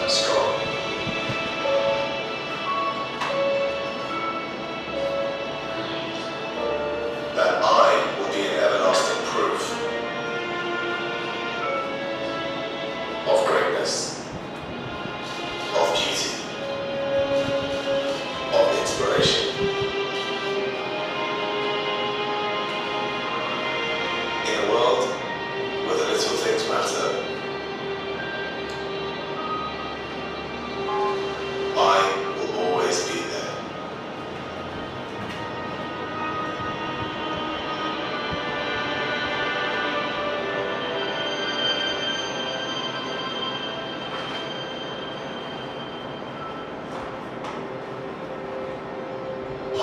and strong. That I will be an everlasting proof of greatness, of beauty, of inspiration. In a world where the little things matter, I will always be there.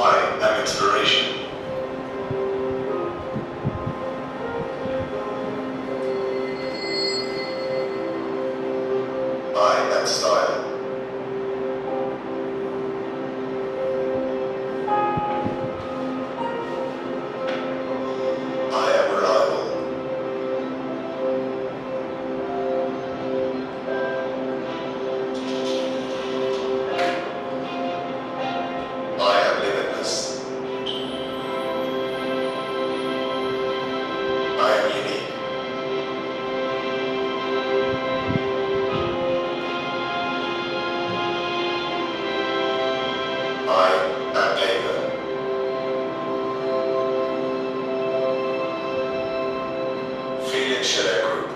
I am inspiration. I am style. I am reliable. I am limitless. I am unique. I am paper. Felix Scheller Group,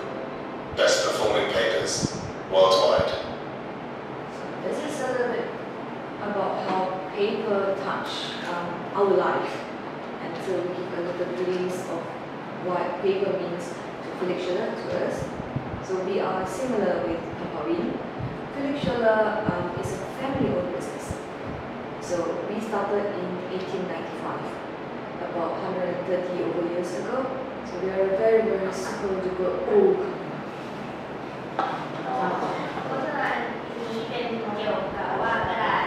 best performing papers worldwide. This is a little bit about how paper touch our life, and so we give a little glimpse of what paper means to Felix Scheller, to us. So we are similar with Papawin. Felix Scheller is a family-owned business. So we started in 1895, about 130 over years ago. So we are a very, very super duper old company. โฆษณานี้เป็นเกี่ยวกับว่ากระดาษ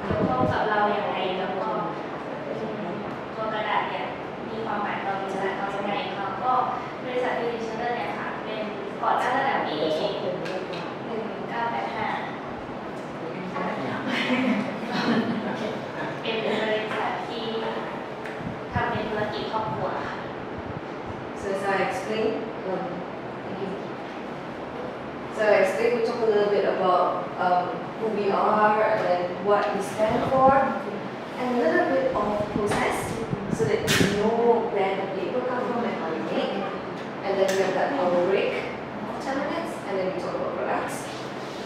เกี่ยวข้องกับเราอย่างไรแล้วก็ตัวกระดาษเนี่ยมีความหมายต่อบิสเรายังไงครับก็บริษัทฟิลิปชันเนอร์เนี่ยค่ะเป็นก่อตั้งตั้งแต่ปี 1985 เป็นบริษัทที่ทำเป็นธุรกิจครอบครัวค่ะ So as I explained, we talk a little bit about who we are and then what we stand for, and a little bit of process so that you know where the paper comes from and how we make. And then we have that our break of 10 minutes, and then we talk about products.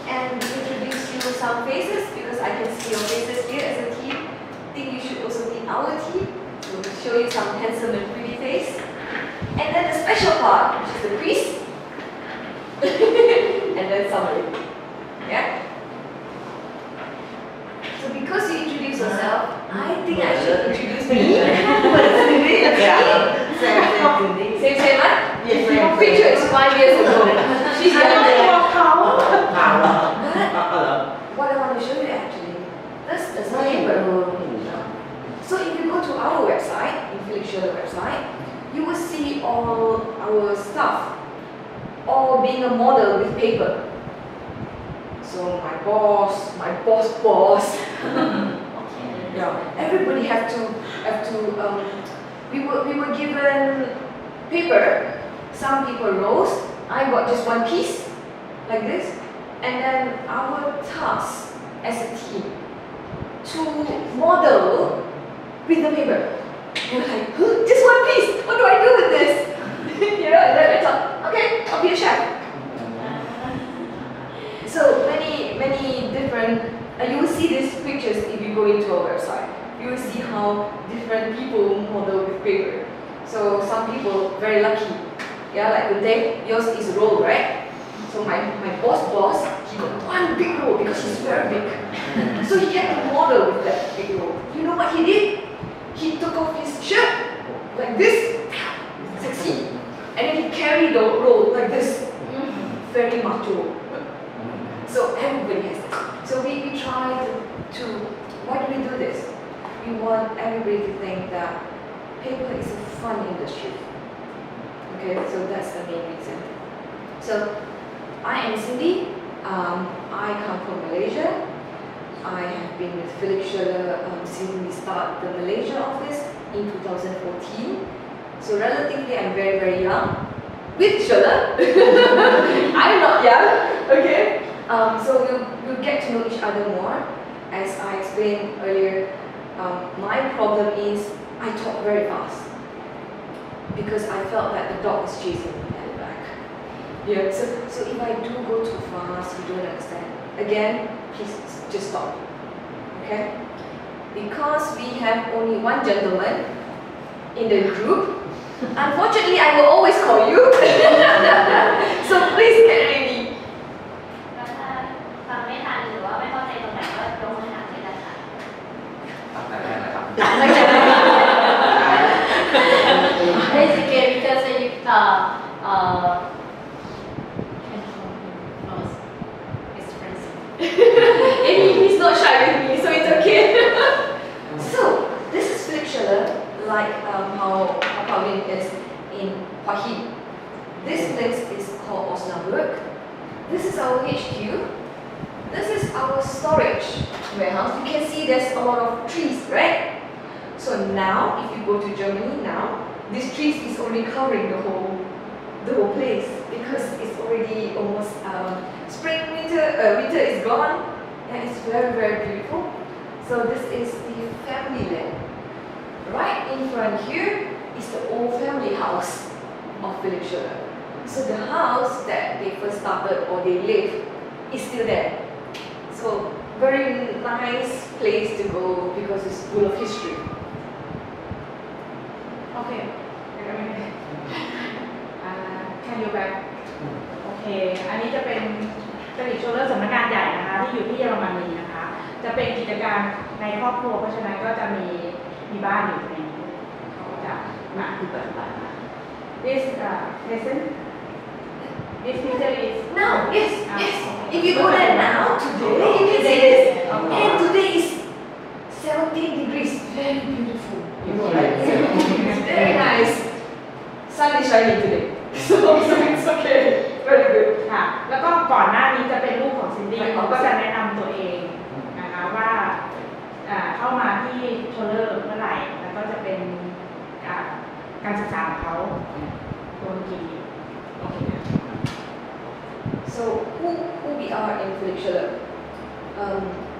And we introduce you some faces because I can see your faces here as a team. I think you should also meet our team. So we'll show you some handsome and pretty face. And then the special part, which is the quiz, and then summary. Yeah? So because you introduce yourself, I think I should introduce me. Same, huh? Your picture is 5 years ago. She's younger. But what I want to show you actually, this is paper. So if you go to our website, in Felix Scheller website, you will see all our stuff, all being a model with paper. So my boss, yeah, everybody have to. We were given paper. Some people rose. I got just one piece, like this, and then our task as a team to model with the paper. We're like, just one piece. What do I do with this? You know, and then I thought, okay, I'll be a chef. So many different. You will see these pictures if you go into our website. You will see how different people model with paper. So some people very lucky. Yeah, like Dave, yours is roll, right? So my boss, he got one big roll because he's very big. So he had to model with that big roll. You know what he did? He took off his shirt like this, sexy, and then he carried the roll like this, very macho. So everybody has that. So we try to, why do we do this? We want everybody to think that paper is a fun industry. Okay, so that's the main reason. So I am Cindy, I come from Malaysia. I have been with Felix Schiller since we started the Malaysia office in 2014. So relatively, I'm very, very young. With Schiller, I'm not young, okay? So we'll get to know each other more. As I explained earlier, my problem is I talk very fast because I felt that the dog is chasing me at the back. Yeah, so if I do go too fast, you don't understand. Again, please just stop, okay? Because we have only one gentleman in the group, unfortunately, I will always call you. So please get ready. แล้วถ้าฟังไม่ทันหรือว่าไม่เข้าใจตรงไหนก็ยกมือถามได้เลยค่ะ Basically, because you He's not shy with me, so it's okay. So this is Felix Schiller, like how Papawin is in Pahit. This place is called Osnabrück. This is our HQ. This is our storage warehouse. You can see there's a lot of trees, right? So now, if you go to Germany now, these trees is already covering the whole place because it's already almost spring, winter is gone, and it's very, very beautiful. So this is the family land. Right in front here is the old family house of Felix Schiller. So the house that they first started or they lived is still there. So very nice place to go because it's full of history. Okay. Can you back? โอเค อันนี้จะเป็นผลิตโชว์เลอร์สำนักงานใหญ่นะคะที่อยู่ที่เยอรมนีนะคะ จะเป็นกิจการในครอบครัวเพราะฉะนั้นก็จะมีบ้านอยู่ในนี้เขาก็จะมาคือเปิดบ้าน This lesson This picture is No, yes, Ah, yes. okay. If you go there now, today, you can see this. And today is 17 degrees. Very beautiful. You know, right? It's very nice. Sun is shining today. So it's okay. Very good. ค่ะ แล้วก็ก่อนหน้านี้จะเป็นรูปของซินดี้เขาก็จะแนะนำตัวเองนะคะว่าเข้ามาที่โชว์เลอร์เมื่อไหร่ แล้วก็จะเป็นการศึกษาของเขาตัวเมื่อกี้โอเค So who we are in Felix Schiller?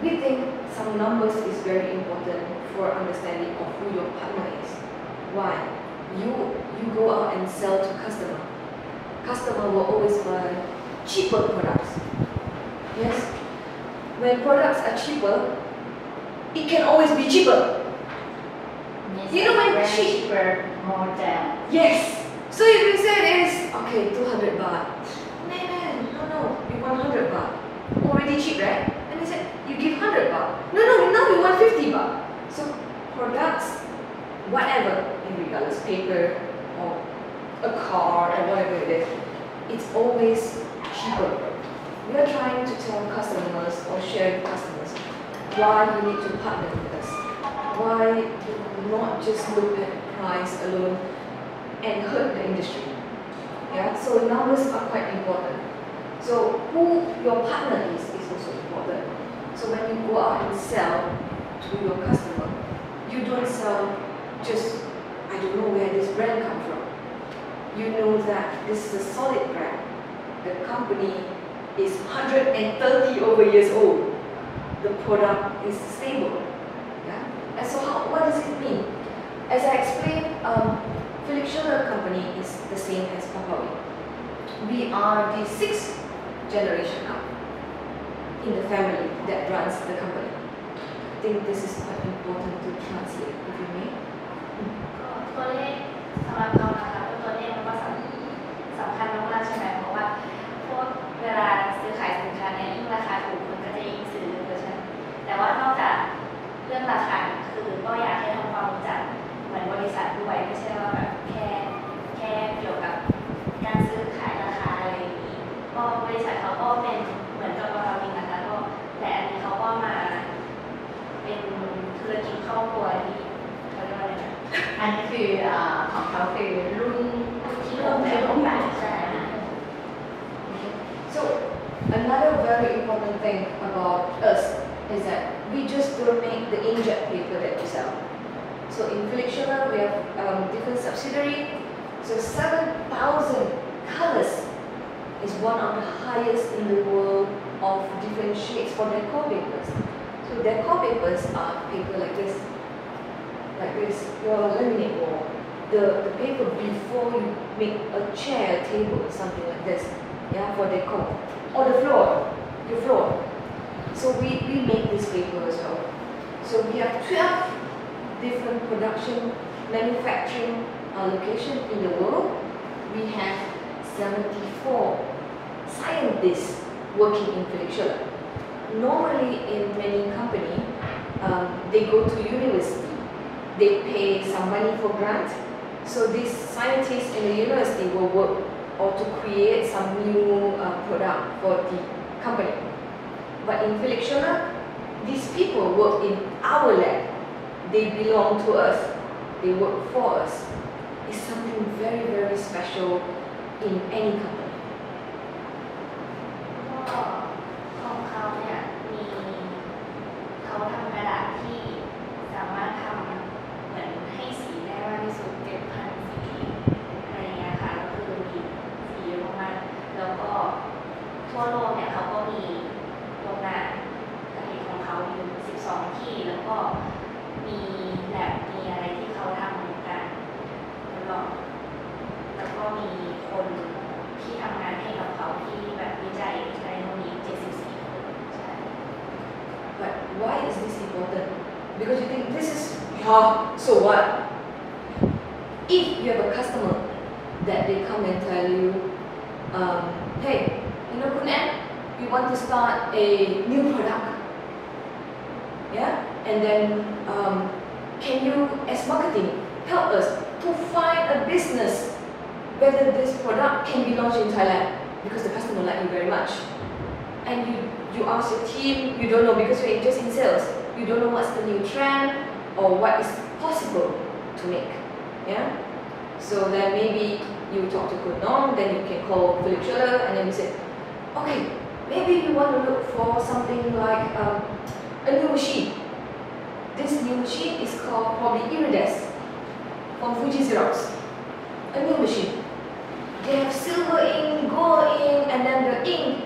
We think some numbers is very important for understanding of who your partner is. Why? You go out and sell to customer. Customer will always buy cheaper products. Yes? When products are cheaper, it can always be cheaper. You know when cheaper, more than. Yes. So if you say it is, okay, 200 baht. No, we want 100 baht. Already cheap, right? And they said, you give 100 baht. No, now we want 50 baht. So products, whatever, regardless paper or a car or whatever it is, it's always cheaper. We are trying to tell customers or share with customers why you need to partner with us. Why do not just look at price alone and hurt the industry. Yeah, so numbers are quite important. So who your partner is also important. So when you go out and sell to your customer, you don't sell just, I don't know where this brand comes from. You know that this is a solid brand. The company is 130 over years old. The product is stable. Yeah? And so what does it mean? As I explained, Felix Schiller company is the same as Papawin. We are the 6th generation now in the family that runs the company. I think this is quite important to translate, if you may. ตัวเลขสำหรับเรานะคะตัวเลขมันก็สำคัญมากๆใช่ไหมเพราะว่าพวกเวลาซื้อขายสินค้าเนี่ยยิ่งราคาถูกมันก็จะยิ่งซื้อเพราะฉะนั้นแต่ว่านอกจากเรื่องราคาคือก็อยากให้ทำความรู้จักเหมือนบริษัทด้วยไม่ใช่ว่าแบบแค่เกี่ยวกับการซื้อขายราคาอะไรอย่างนี้ก็บริษัทเขาก็เป็นเหมือนกับเราเองนะคะก็แต่อันนี้เขาก็มาเป็นธุรกิจครอบครัวที่เขาเรียกว่าอะไรนะ อันนี้คือของเขาคือรุ่นที่6 ใช่ So another very important thing about us is that we just don't make the inkjet paper that we sell. So in Felixula, we have different subsidiary. So 7,000 colors is one of the highest in the world of different shades for decor papers. So decor papers are paper like this, your laminate wall. The paper before you make a chair, a table, something like this, yeah, for decor. Or the floor, your floor. So we make this paper as well. So we have 12 different production, manufacturing locations in the world. We have 74 scientists working in Felixula. Normally in many companies, they go to university. They pay some money for grant. So these scientists in the university will work or to create some new product for the company. But in Felixula, these people work in our lab. They belong to us. They work for us. It's something very, very special in any company. ก็ของเขาเนี่ยเขาทำกระดาษที่สามารถทำเหมือนให้สีได้มากที่สุด7,000 สีอะไรอย่างเงี้ยค่ะก็คือมีสีเยอะมากแล้วก็ทั่วโลกเนี่ยเขาก็มีโรงงานผลิตของเขาอยู่12 ที่แล้วก็มีแลบมีอะไรที่เขาทำกันแล้วก็มีคนที่ทำงานให้กับเขาที่แบบวิจัยในโรงนี้74 คนใช่ But why is this important? Because you think this is, so what? If you have a customer that they come and tell you, hey, you know, Kun Ann, we want to start a new product. Yeah? And then, can you, as marketing, help us to find a business whether this product can be launched in Thailand? Because the customer like you very much. And you ask your team, you don't know because you're just in sales. You don't know what's the new trend or what is possible to make. Yeah? So then maybe you talk to Kun Nong, then you can call Felixula and then you say, okay, maybe you want to look for something like a new machine. This new machine is called probably Irides from Fuji Xerox. A new machine. They have silver ink, gold ink, and then the ink,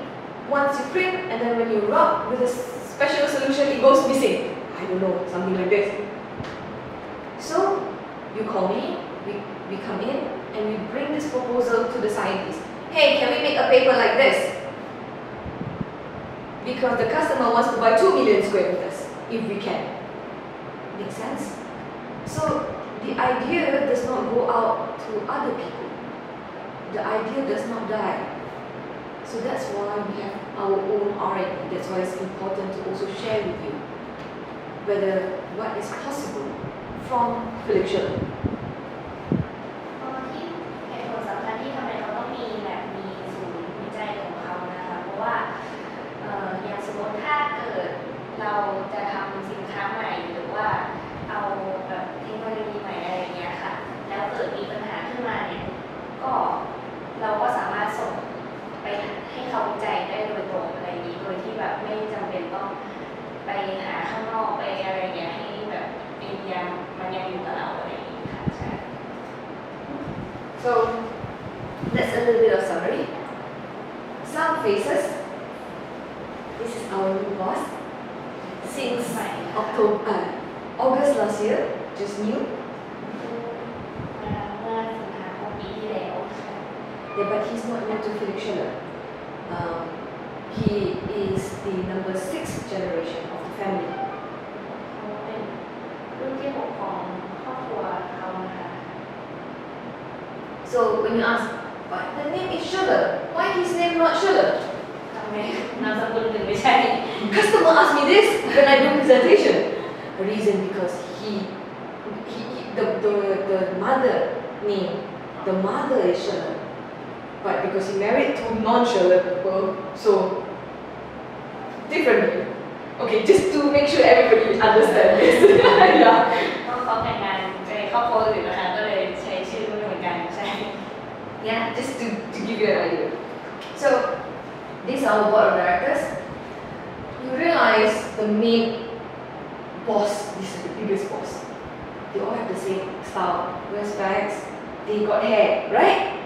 once you print, and then when you rub with a special solution, it goes missing. I don't know, something like this. So, you call me, we come in, and we bring this proposal to the scientists. Hey, can we make a paper like this? Because the customer wants to buy 2 million square meters, if we can. Make sense? So, the idea does not go out to other people. The idea does not die. So that's why we have our own R&D. That's why it's important to also share with you whether what is possible from Felixula. ที่เหตุผลสำคัญที่ทำไมเขาต้องมีแบบมีศูนย์วิจัยของเขานะคะเพราะว่าอย่างสมมติถ้าเกิดเราจะทำสินค้าใหม่หรือว่าเอาแบบเทคโนโลยีใหม่อะไรอย่างเงี้ยค่ะแล้วเกิดมีปัญหาขึ้นมาเนี่ยก็เราก็สามารถส่งไปให้เขาวิจัยได้โดยตรงอะไรอย่างนี้โดยที่แบบไม่จำเป็นต้องไปหาข้างนอกไปอะไรอย่างเงี้ยให้แบบไอเดียมันยังอยู่กับเราอะไรอย่างนี้ค่ะใช่ So that's a little bit of summary. Some faces. This is our new boss. Since August last year, just new. เมื่อสิงหาคมปีที่แล้วค่ะ Yeah, but he's not new to Felixula. He is the number 6 generation of the family. เขาเป็นรุ่นที่6ของครอบครัวเขานะคะ So when you ask, why the name is Sugar? Why his name not Sugar? ทำไมนามสกุลถึงไม่ใช่ Customer asked me this when I do presentation. The reason because the mother name, the mother is Sugar. But because he married to non-Sugar people, so different name. Okay, just to make sure everybody understand this. Yeah. เพราะเขาแต่งงานในครอบครัวอื่นนะคะก็เลยใช้ชื่อไม่เหมือนกันใช่ Yeah, just to give you an idea. So these are our board of directors. guys, the main boss, this is the biggest boss. They all have the same style, wear specs, they got hair, right?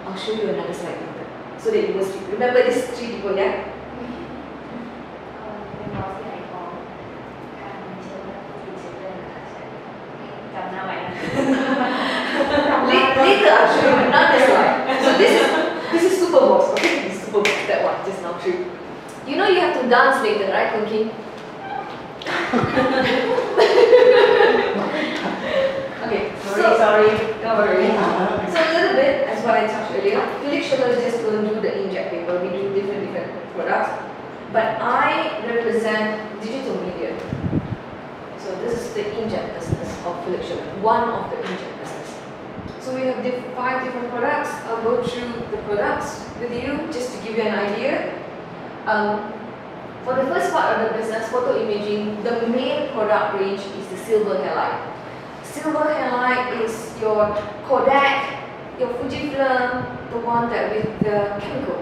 I'll show you another slide later, so that you will see. Remember these 3 people, yeah? เป็นบอสที่ไหนของการเชิญและผู้ถือเชิญนะคะจำหน้าไว้นะ Later I'll show you, not this slide. So this is super boss, okay? This is super boss, that one, just now 3. You know you have to dance later, right, Kun King? Okay, sorry don't worry. So a little bit, as what I touched earlier, Felix Schiller just don't do the inkjet paper, we do different products. But I represent digital media. So this is the inkjet business of Felix Schiller, one of the inkjet business. So we have 5 different products. I'll go through the products with you just to give you an idea. For the first part of the business, photo imaging, the main product range is the silver halide. Silver halide is your Kodak, your Fujifilm, the one that with the chemical.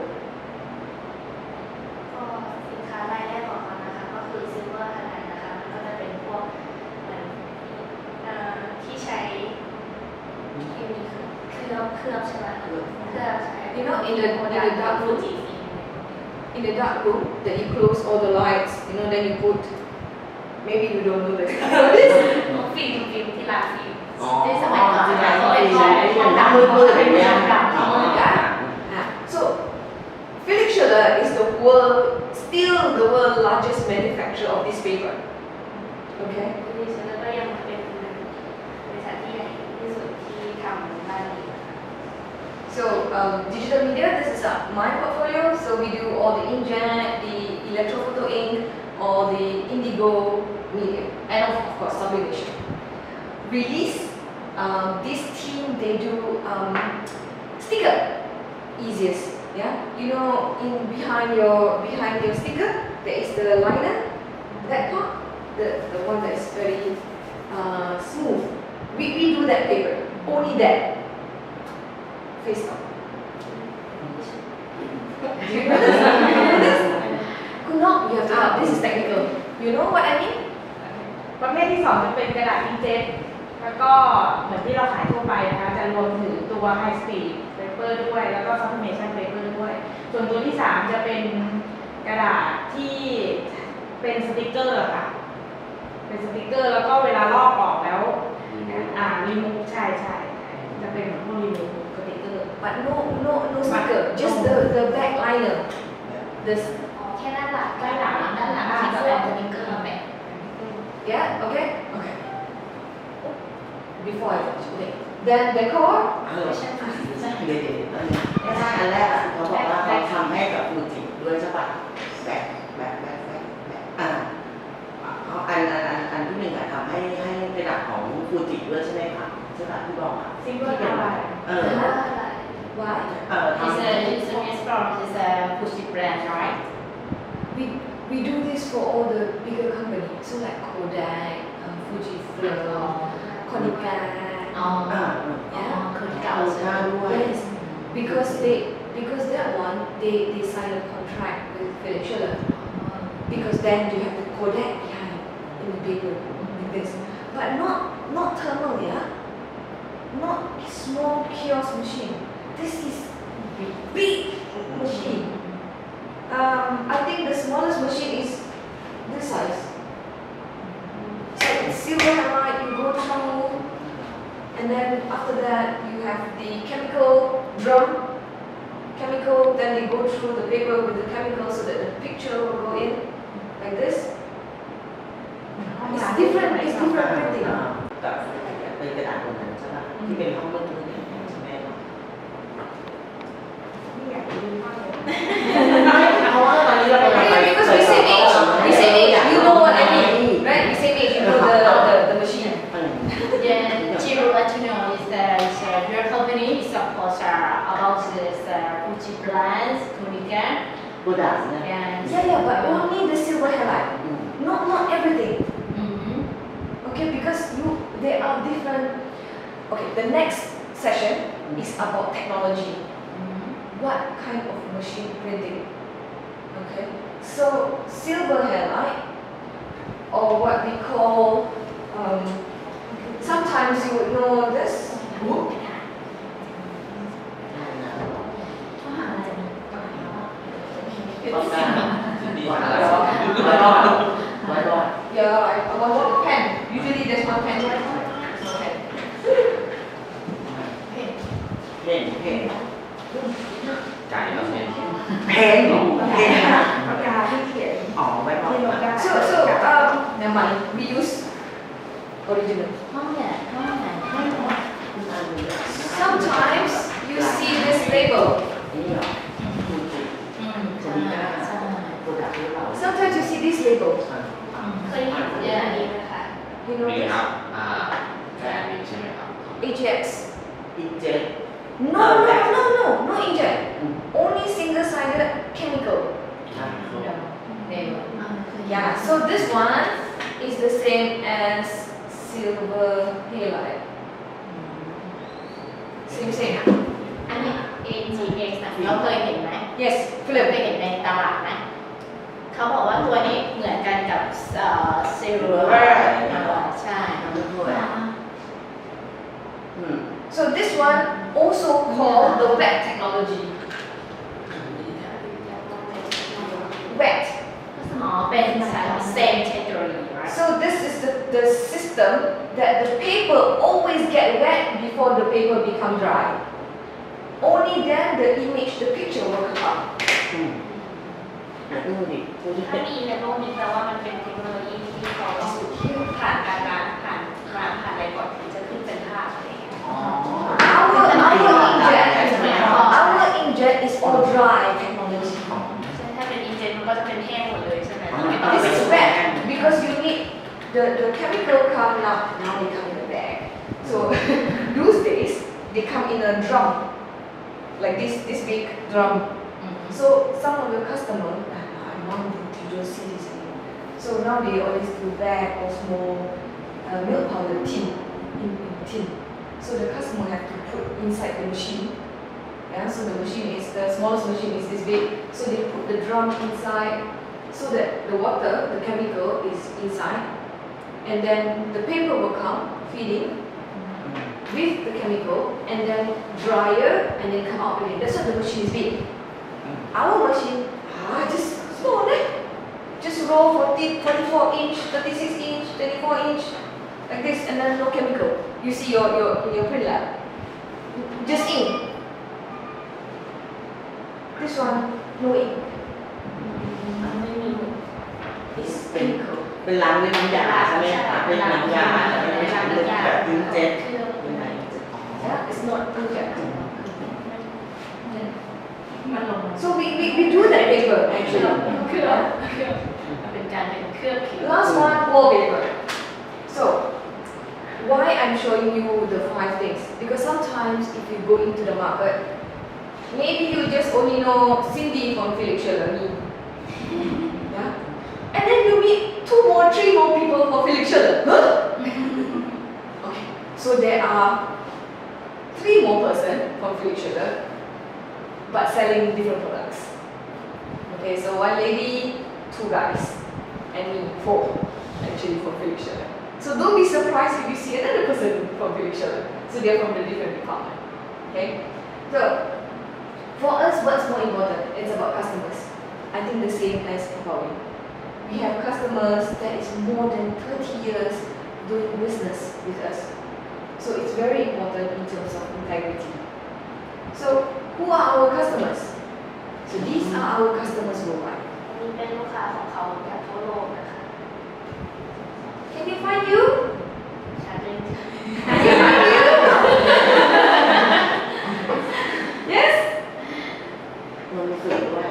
ก็สินค้ารายแรกของเขานะคะก็คือซิลเวอร์อะไรนะคะมันก็จะเป็นพวกเหมือนที่ใช้ที่มีเคลือบใช่ไหมเคลือบใช้ You know, in the dark ฟู room, จิฟิล์ม in the dark room, that you close all the lights, you know, then you put. Maybe you don't know this. ฟิล์มที่ร้านฟิล์ม ในสมัยก่อนนะเขาเป็น ใช่ ห้องดำมืดๆเป็นห้องดำ So, Felix Schiller is still the world's largest manufacturer of this paper. Okay. ดิฉันก็ยังเป็นบริษัทที่ใหญ่ที่สุดที่ทำด้านนี้นะคะ So, digital media, this is my portfolio. So we do all the inkjet, the electrophoto ink, all the indigo media, and of course sublimation. Release, this team, they do sticker, easiest, yeah? You know, behind your sticker, there is the liner, that part, the one that is very smooth. We do that paper, only that. Face up. Do you know this? Good luck, you have to help. This is technical. You know what I mean? ประเภทที่ 2 จะเป็นกระดาษอิงเจ็ตแล้วก็เหมือนที่เราขายทั่วไปนะคะจะรวมถึงตัว High Speed Paper ด้วย แล้วก็ Sublimation Paper ด้วย ส่วนตัวที่ 3 จะเป็นกระดาษที่เป็นสติกเกอร์ค่ะเป็นสติกเกอร์แล้วก็เวลาลอกออกแล้วรีมูฟใช่จะเป็นเหมือนพวกรีมูฟสติกเกอร์ But no sticker, just the back liner. This, อ๋อแค่ด้านหลังที่จะเป็นสติ๊กเกอร์มาแปะ yeah, okay? Okay. Before I finish, okay. Then decor. เดี๋ยวอันแรกอะเขาบอกว่าเขาทำให้กับฟูจิด้วยใช่ปะแบบอันที่ 1อะทำให้ระดับของฟูจิด้วยใช่ไหมคะใช่ปะที่บอกอะ ซิงเกิลอะไร Why? It's a Miss from is a Fuji brand, right? We do this for all the bigger companies, so like Kodak, Fujifilm, Konica.คือเก่าใช่ไหม Yes, because that one they sign a contract with Felix Schiller. Because then you have the Kodak behind in the paper like this, but not thermal, yeah. Not small kiosk machine. This is big machine. I think the smallest machine is this size. So it's silver halide, you go through, and then after that you have the chemical drum. Then they go through the paper with the chemical so that the picture will go in like this. It's different printing. กับเป็นกระดาษตรงนั้นใช่ปะที่เป็นห้องมืดๆอย่างเงี้ยใช่ไหม ไม่อยากดูมากเลย เพราะว่าตอนนี้เรากำลัง Because we same age, you know what I mean, right? We same age, you know the machine. Yeah, to let you know is that your company is of course about this Fuji brands, Konica, โปรดักต์เนี่ย and Yeah, but only the silver halide, not everything. Okay, because there are different. Okay, the next session is about technology. What kind of machine printing? Okay, so silver halide or what we call, sometimes you would know this. ปากกาไว้รอด Yeah, like one pen. Usually there's one pen. Okay. เพ่น ไก่แล้วเนี่ย เพ่น ปากกาที่เขียน อ๋อไว้รอ ที่ลง ด ได้ So, never mind. We use original. ห้องเนี่ยห้องไหนห้องไหน Sometimes you see this label. นี่เหรอฟูจิ ใช่ใช่ โปรดักต์ที่เรา Sometimes you see this label. เคยเห็นเรื่องอันนี้ไหมคะ You know นี่ this? ครับแบรนด์นี้ใช่ไหมครับ AJX. อินเจน No, no inkjet. Only single-sided chemical. เร็ว Yeah. So this one is the same as silver halide. Same. อันนี้ AGX นะเราเคยเห็นไหม Yes. เคย Flip. เห็นในตลาดไหมเขาบอกว่าตัวนี้เหมือนกันกับsilver ใช่ ทำด้วยอืม So this one also called the wet technology. Wet. อ๋อเป็น same technology right So this is the system that the paper always get wet before the paper become dry. Only then the image, the picture will come out. อืมดูดิดูดิ ถ้ามีในโลกนี้แปลว่ามันเป็นเทคโนโลยีที่เขาผ่านการผ่านอะไรก่อนถึงจะขึ้นเป็นภาพอะไรอย่างเงี้ย อ๋อ Our inkjet is all dry technology. ใช่ถ้าเป็นอินเจนมันก็จะเป็นแห้งหมดเลยใช่ไหม This is wet because you need the chemical come now they come in a bag. So those days they come in a drum, like this big drum. So some of your customers, I want you to see this anymore. So now they always do bag or small milk powder tin in tin. So the customer have to put inside the machine. Yeah, so the machine is the smallest machine is this big. So they put the drum inside so that the water, the chemical is inside, and then the paper will come feeding with the chemical, and then dryer, and then come out again. That's why the machine is big. Our machine, just small, just roll 44 inch, 36 inch, 24 inch, like this, and then no chemical. You see in your print lab, just ink. This one, no ink. ไม่มี It's chemical. เป็นล้างด้วยน้ำยาใช่ไหมคะเป็นน้ำยาแต่ไม่ใช่เป็นแบบอินเจนเป็นไง Yeah, it's not inkjet. มันลง So we do that paper actually. เครื่องเป็นการเป็นเครื่องผิว Last one, wallpaper. So why I'm showing you the 5 things? Because sometimes if you go into the market, maybe you just only know Cindy from Felix Schiller, me. Yeah? And then you meet 2 more, 3 more people from Felix Schiller. Huh? Okay. So there are 3 more person from Felix Schiller, but selling different products. Okay, so 1 lady, 2 guys, and me, 4 actually from Felix Schiller. So don't be surprised if you see another person from Felix Schiller. So they're from the different department. Okay? So for us, what's more important? It's about customers. I think the same as Papawin. We have customers that is more than 30 years doing business with us. So it's very important in terms of integrity. So who are our customers? So these are our customers worldwide. อันนี้เป็นลูกค้าของเขาจากทั่วโลกนะคะ Can you find you? ชัดเลย Can you find you? Yes? ลงสื่อด้วย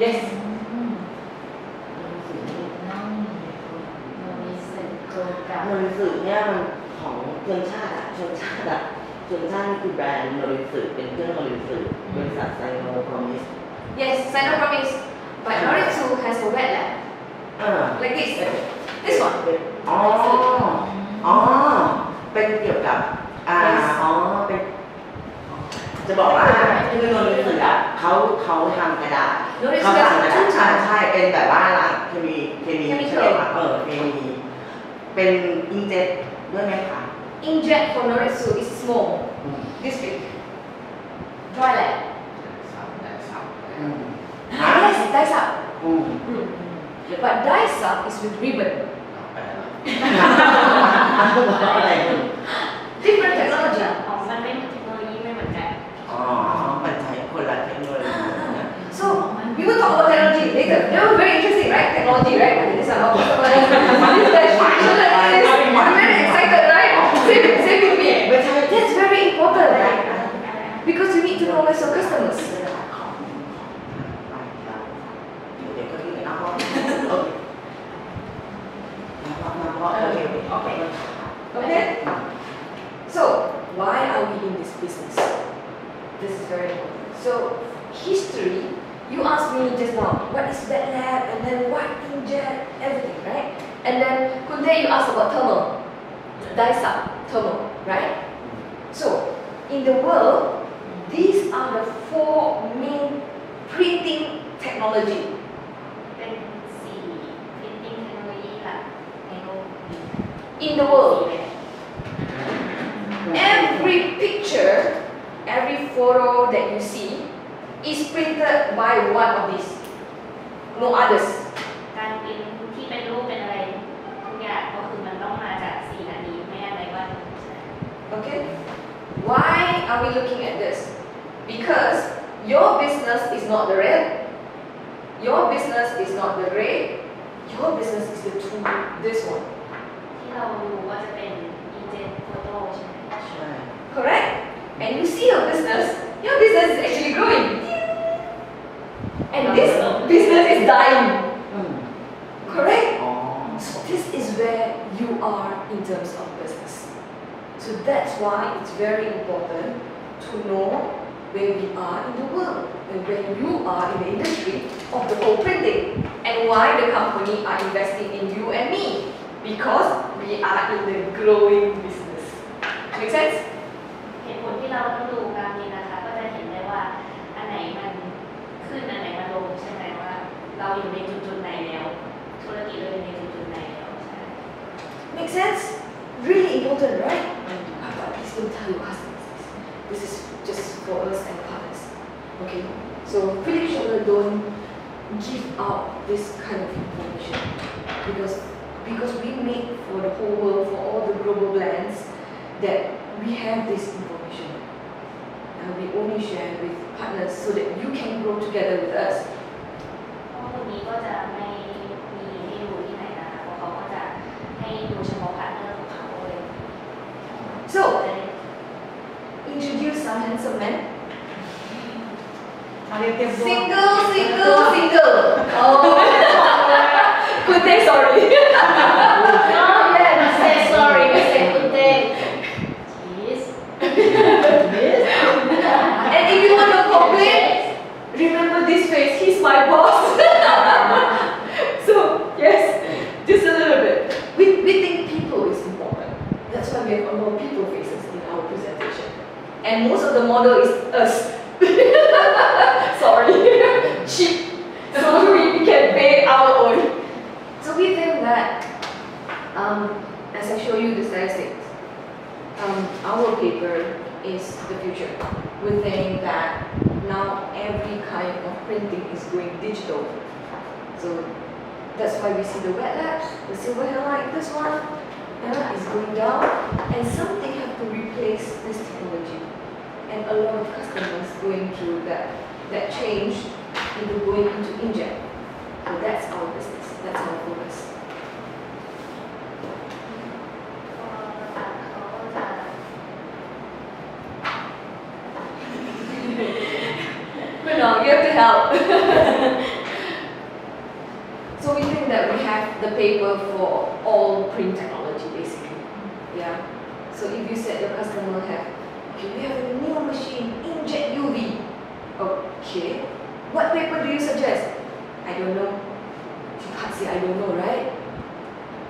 Yes. ลงสื่อนี่ น้องเรามีสื่อโกกับ ลงสื่อเนี่ยมันของชนชาติอะชนชาตินี่คือแบรนด์ลงสื่อเป็นเครื่องลงสื่อบริษัทไซโนพรอมิส Yes, Sino promise. But Noritsu has a wet lab. อ่า Like this. This one. อ๋อ เป็นเกี่ยวกับ อ๋อ เป็น จะบอกว่าเครื่องโลลิสึอ่ะเขาทำกระดาษ โลลิสึ เขาสั่งกระดาษ ทุกอย่าง ใช่เป็นแบบว่าร้านเคมีใช่ไหมคะเคมีเป็นอิงเจ็ตด้วยไหมคะ Inkjet for Noritsu is small, this big. Dry lab. อืม Yes, dice up. อืม But dice up is with ribbon. อะไร Different technology. ของมันไม่เทคโนโลยีไม่เหมือนกัน อ๋อมันใช้คนละเทคโนโลยีนะ So we will talk about technology later. They were very interesting, right? Technology, right? This is our I'm very excited, right? Same with me. ไม่ใช่ That's very important, right? Because you need to know your customers. เดี๋ยวก็ที่ไหนนะพ่อโอเค Okay? So, why are we in this business? This is very important. So, history, you asked me just now, what is wet lab, and then what inkjet, everything, right? And then, Kunde, you asked about thermal, dice up, thermal, right? So, in the world, these are the 4 main printing technology. เป็นสีพิมพ์เทคโนโลยีหลักในโลก In the world, every picture, every photo that you see is printed by one of these, no others. การพิมพ์ที่เป็นรูปเป็นอะไรทุกอย่างก็คือมันต้องมาจากสีอันนี้ไม่อะไรว่าใช่ Okay? Why are we looking at this? Because your business is not the red, your business is not the gray, your business is the two, this one. ที่เราดูก็จะเป็นอินเจนโฟโต้ใช่ไหม ใช่ Correct? And you see your business is actually growing. And this business is dying. อืม Correct? อ๋อ So this is where you are in terms of business. So that's why it's very important to know where we are in the world and where you are in the industry of the whole printing and why the company are investing in you and me because we are in the growing business. Make sense? เหตุผลที่เราต้องดูกราฟนี้นะคะก็จะเห็นได้ว่าอันไหนมันขึ้นอันไหนมันลงใช่ไหมว่าเราอยู่ในจุดๆไหนแล้วธุรกิจเราอยู่ในจุดๆไหนแล้วใช่ Make sense? Really important, right? But please don't tell your customers this. This is just for us and partners. Okay? So pretty sure don't give out this kind of information because we make for the whole world, for all the global brands, that we have this information. And we only share with partners so that you can grow together with us. ข้อมูลนี้ก็จะไม่มีให้ดูที่ไหนนะคะเพราะเขาก็จะให้ดูเฉพาะพาร์ทเนอร์ของเขาเลย So, introduce some handsome men. เอาเรียนเตรียมตัว Single. Oh, good day, sorry. Oh yeah, we say sorry, we say good day. Cheese. And if you want to complain, remember this face, he's my boss. So, yes, just a little bit. We think people is important. That's why we have a lot of people faces in our presentation. And most of the model is us. Sorry, cheap. So we can pay our own. So we think that, as I show you the statistics, our paper is the future. We think that now every kind of printing is going digital. So that's why we see the wet labs, the silver halide, this one, is going down, and something have to replace this technology. And a lot of customers going through that change into going into inkjet. So that's our business, that's our focus. 'Cause you have to help. So we think that we have the paper for all print technology basically. Yeah. So if you said your customer have, okay, we have a new machine, inkjet UV. Okay. What paper do you suggest? I don't know. You can't say I don't know, right?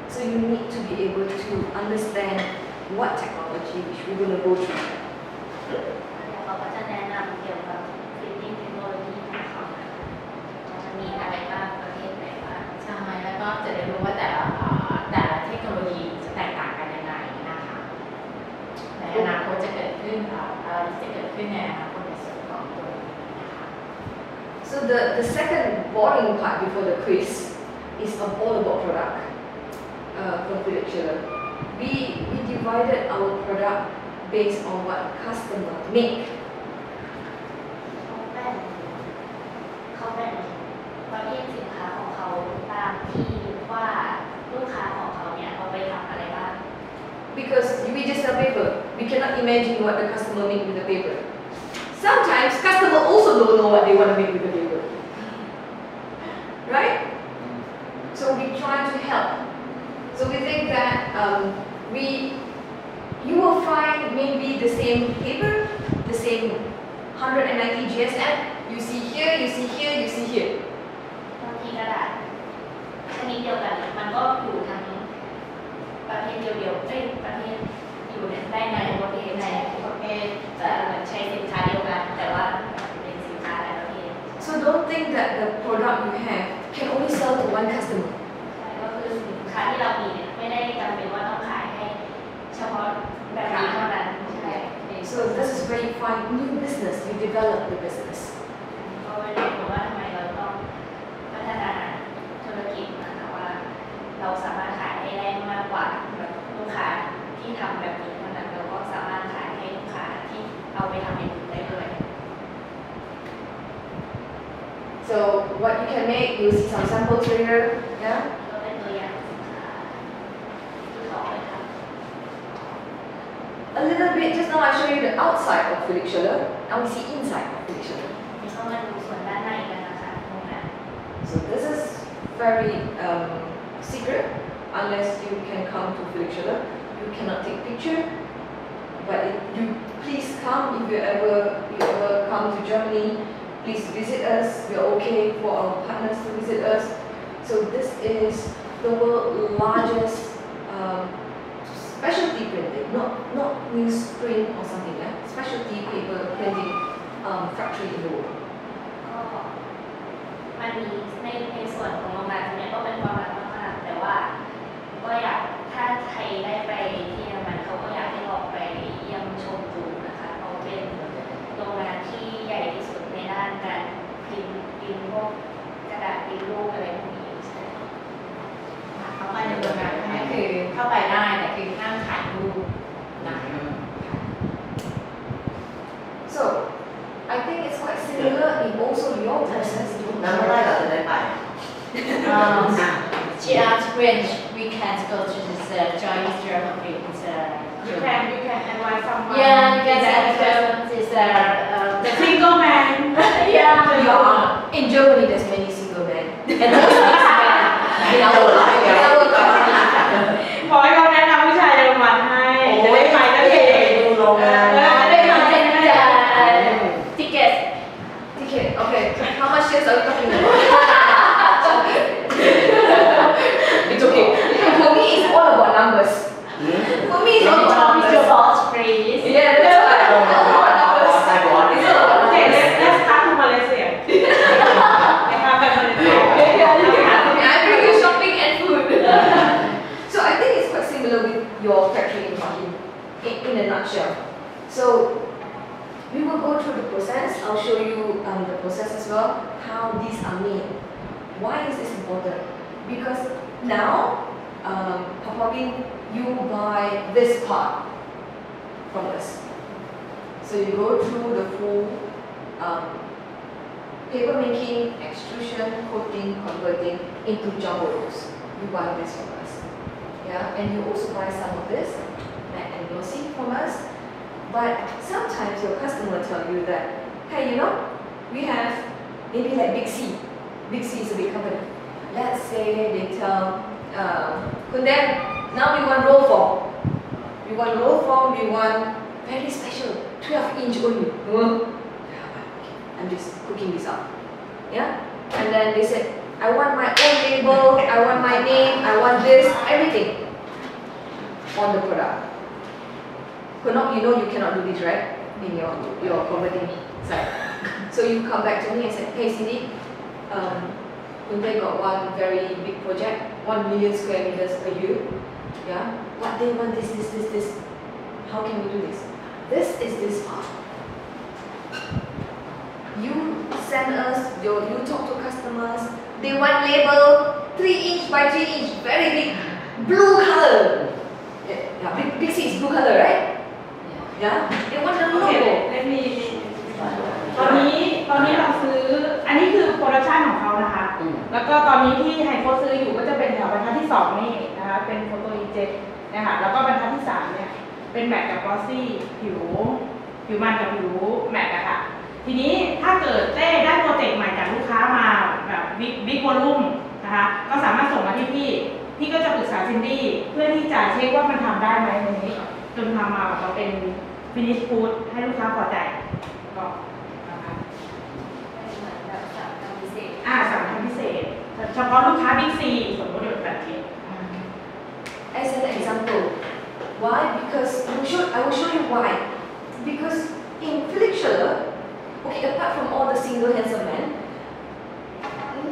So you need to be able to understand what technology which we're going to go through. เขาก็จะแนะน ขึ้นในอนาคตในส่วนของตัวนี้นะคะ So the second boring part before the quiz is all about product from lecture. We divided our product based on what customer make. เขาแบ่งประเภทสินค้าของเขาตามที่ว่าลูกค้าของเขาเนี่ยเอาไปทำอะไรบ้าง Because we just sell paper, we cannot imagine what the customer make with the paper. Sometimes customer also don't know what they want to make with the paper, right? So we try to help. So we think that you will find maybe the same paper, the same 190 GSM. You see here, you see here, you see here. บางทีกระดาษชนิดเดียวกันมันก็อยู่ทั้งประเภทเดียวๆประเภทอยู่ได้ในประเภทในประเภทจะใช้สินค้าเดียวกันแต่ว่าเป็นสินค้าหลายประเภท So don't think that the product you have can only sell to one customer. ก็คือสินค้าที่เรามีเนี่ยไม่ได้จำเป็นว่าต้องขายให้เฉพาะแบบนี้เท่านั้นใช่ So this is where you find new business, you develop the business. ก็ไม่ได้บอกว่าทำไมเราต้องพัฒนาธุรกิจนะคะว่าเราสามารถขายให้ได้มากกว่าแบบลูกค้าที่ทำแบบนี้เท่านั้นเราก็สามารถขายให้ลูกค้าที่เอาไปทำอย่างอื่นได้ด้วย So what you can make, you see some samples here, yeah? ก็เป็นตัวอย่างสินค้าที่เขาไปทำ A little bit, just now I showed you the outside of Felix Schiller, now we see inside of Felix Schiller. นี่ก็มาดูส่วนด้านในกันนะคะตรงนั้น So this is very secret, unless you can come to Felix Schiller. You cannot take picture, but you please come if you ever come to Germany. Please visit us. We are okay for our partners to visit us. So this is the world's largest specialty printing, not newsprint or something, yeah. Specialty paper printing factory in the world. ก็มันมีในส่วนของโรงงานตรงนี้ก็เป็นความรักมากๆแต่ว่าก็อยากถ้าใครได้ไปที่เยอรมันเขาก็อยากให้ลองไปเยี่ยมชมดูนะคะเพราะเป็นโรงงานที่ใหญ่ที่สุดในด้านการพิมพ์พวกกระดาษพิมพ์รูปอะไรพวกนี้ใช่ เข้าไปในโรงงานนั่นคือเข้าไปได้แต่คือห้ามถ่ายรูปนะคะ So I think it's quite similar in also your process. น้ำเมื่อไรเราจะได้ไป She asked when we can go to this join this German group. You can advise someone. Yeah, you can send this The single man. yeah. You are in Germany. There's many single men. And most men in our life. In our country. ขอให้เขาแนะนำผู้ชายเยอรมันให้จะได้ไปนั่นเอง ดูโรงงาน ได้มาเซ็นticket. Ticket. Okay. How much years are we talking about? It's okay. For me, it's all about numbers. For me, it's all about Talk with your numbers. boss, please. Yeah, that's why. It's all about numbers. It's all about Okay, numbers. let's start to Malaysia. นะคะไปมาเลเซีย I bring you shopping and food. So I think it's quite similar with your factory in Fahim, in a nutshell. So we will go through the process. I'll show you the process as well, how these are made. Why is this important? Because now, Papawin, you buy this part from us. So you go through the full paper making, extrusion, coating, converting into jumbo rolls. You buy this from us. Yeah, and you also buy some of this, matte and glossy from us. But sometimes your customer tell you that, hey, you know, we have maybe like Big C. Big C is a big company. Let's say they tell, Kunden, now we want roll form. We want roll form, we want very special, 12-inch only. I'm just cooking this up. Yeah? And then they said, I want my own label, I want my name, I want this, everything on the product. You know you cannot do this, right? In your converting side. So you come back to me and say, hey Cindy, Hyundai got one very big project, 1 million square meters a year. Yeah? But they want this. How can we do this? This is this part. You send us, you talk to customers, they want label 3 inch by 3 inch, very big, blue color. Yeah, big C is blue color, right? Yeah. They want the โอเค logo. เล่นมีตอนนี้เราซื้ออันนี้คือโปรดักชันของเขานะคะ แล้วก็ตอนนี้ที่ไฮโฟซื้ออยู่ก็จะเป็นแถวบรรทัดที่2นี่นะคะเป็นโฟโตอีเจ็ตนะคะแล้วก็บรรทัดที่3เนี่ยเป็นแมตต์กับกลอสซี่ผิวมันกับผิวแมตต์อะค่ะทีนี้ถ้าเกิดเต้ได้โปรเจกต์ใหม่จากลูกค้ามาแบบบิ๊กวอลลุ่มนะคะก็สามารถส่งมาที่พี่ก็จะปรึกษาซินดี้เพื่อที่จะเช็คว่ามันทำได้ไหมในนี้จนทำมาออกมาเป็นฟินิชฟูดให้ลูกค้าพอใจก็นะคะ เหมือนแบบสั่งทำพิเศษ สั่งทำพิเศษเฉพาะลูกค้าบิ๊กซีสมมติแบบนี้ As an example, why? Because I will show you why. Because in Felix Schiller, okay, apart from all the single handsome men,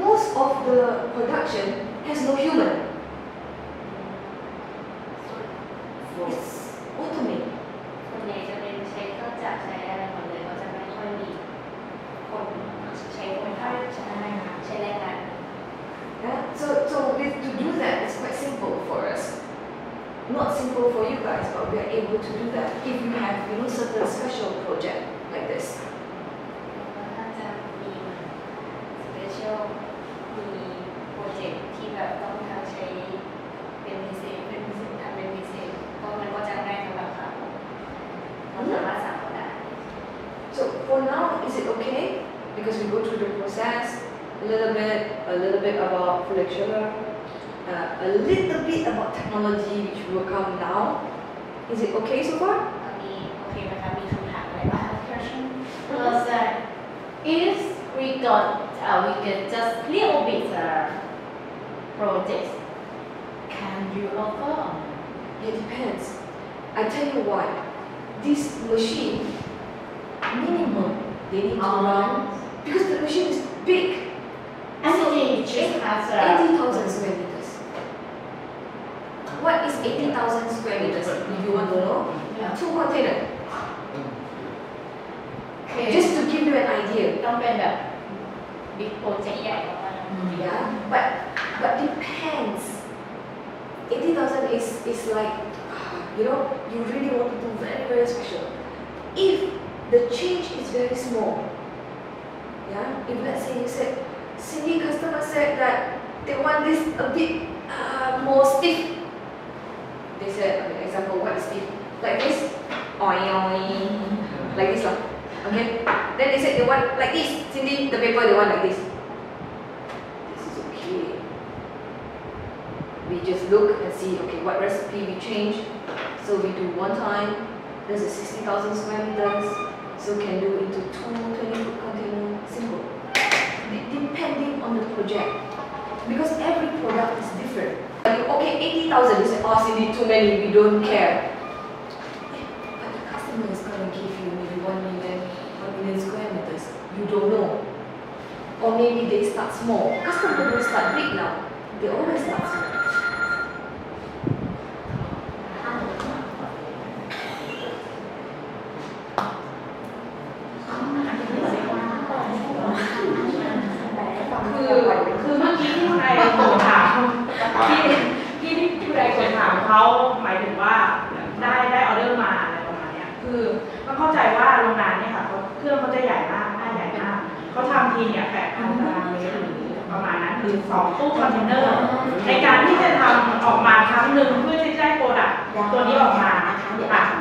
most of the production has no human. It's automated. ส่วนใหญ่จะเป็นใช้เครื่องจักรใช้อะไรหมดเลยก็จะไม่ค่อยมีคนใช้คนทำใช้แรงงาน Yeah? So to do that, it's quite simple for us. Not simple for you guys, but we are able to do that if you have, certain special project like this. แล้วก็น่าจะมีสเปเชียลมีโปรเจกต์ที่แบบต้องทำใช้เป็นพิเศษทำเป็นพิเศษเพราะมันก็จะง่ายสำหรับเขาเราสามารถสั่งเขาได้ So for now, is it okay? Because we go through the process, a little bit about Felix Schiller, a little bit about technology which will come now. Is it okay so far? ตอนนี้โอเคไหมคะมีคำถามอะไรบ้าง question was if we get just little bit projects, can you offer? It depends. I tell you why. This machine, minimum, they need to run because the machine is big. Actually, just has 80,000 square meters. What is 80,000 square meters? If you want to know, 2 containers. Just to give you an idea. ต้องเป็นแบบ big project ใหญ่ออกมา Yeah, but depends. 80,000 is like, you really want to do very, very special. If the change is very small, yeah, if let's say you said, Cindy customer said that they want this a bit more stiff. They said, okay, example, what is stiff? Like this, like this lah. Okay. Then they said they want like this. Cindy, the paper they want like this. This is okay. We just look and see, okay, what recipe we change. So we do one time. There's a 60,000 square meters. So can do into 2 20-foot container. Simple. Depending on the project. Because every product is different. Okay, 80,000. You say, oh, Cindy, too many. We don't care. But the customer is going to give you maybe 1 million square meters. You don't know. Or maybe they start small. Customer don't start big now. They always start small.คือเมื่อกี้ที่คุณไอโทรถามที่คุณไอโทรถามเขาหมายถึงว่าได้ออเดอร์มาอะไรประมาณนี้คือต้องเข้าใจว่าโรงงานเนี่ยค่ะเครื่องเขาจะใหญ่มากหน้าใหญ่มากเขาทำทีเนี่ย8,000 ตารางเมตรหรือประมาณนั้นคือ2 ตู้คอนเทนเนอร์ในการที่จะทำออกมาครั้งหนึ่งเพื่อที่จะได้โปรดักต์ตัวนี้ออกมา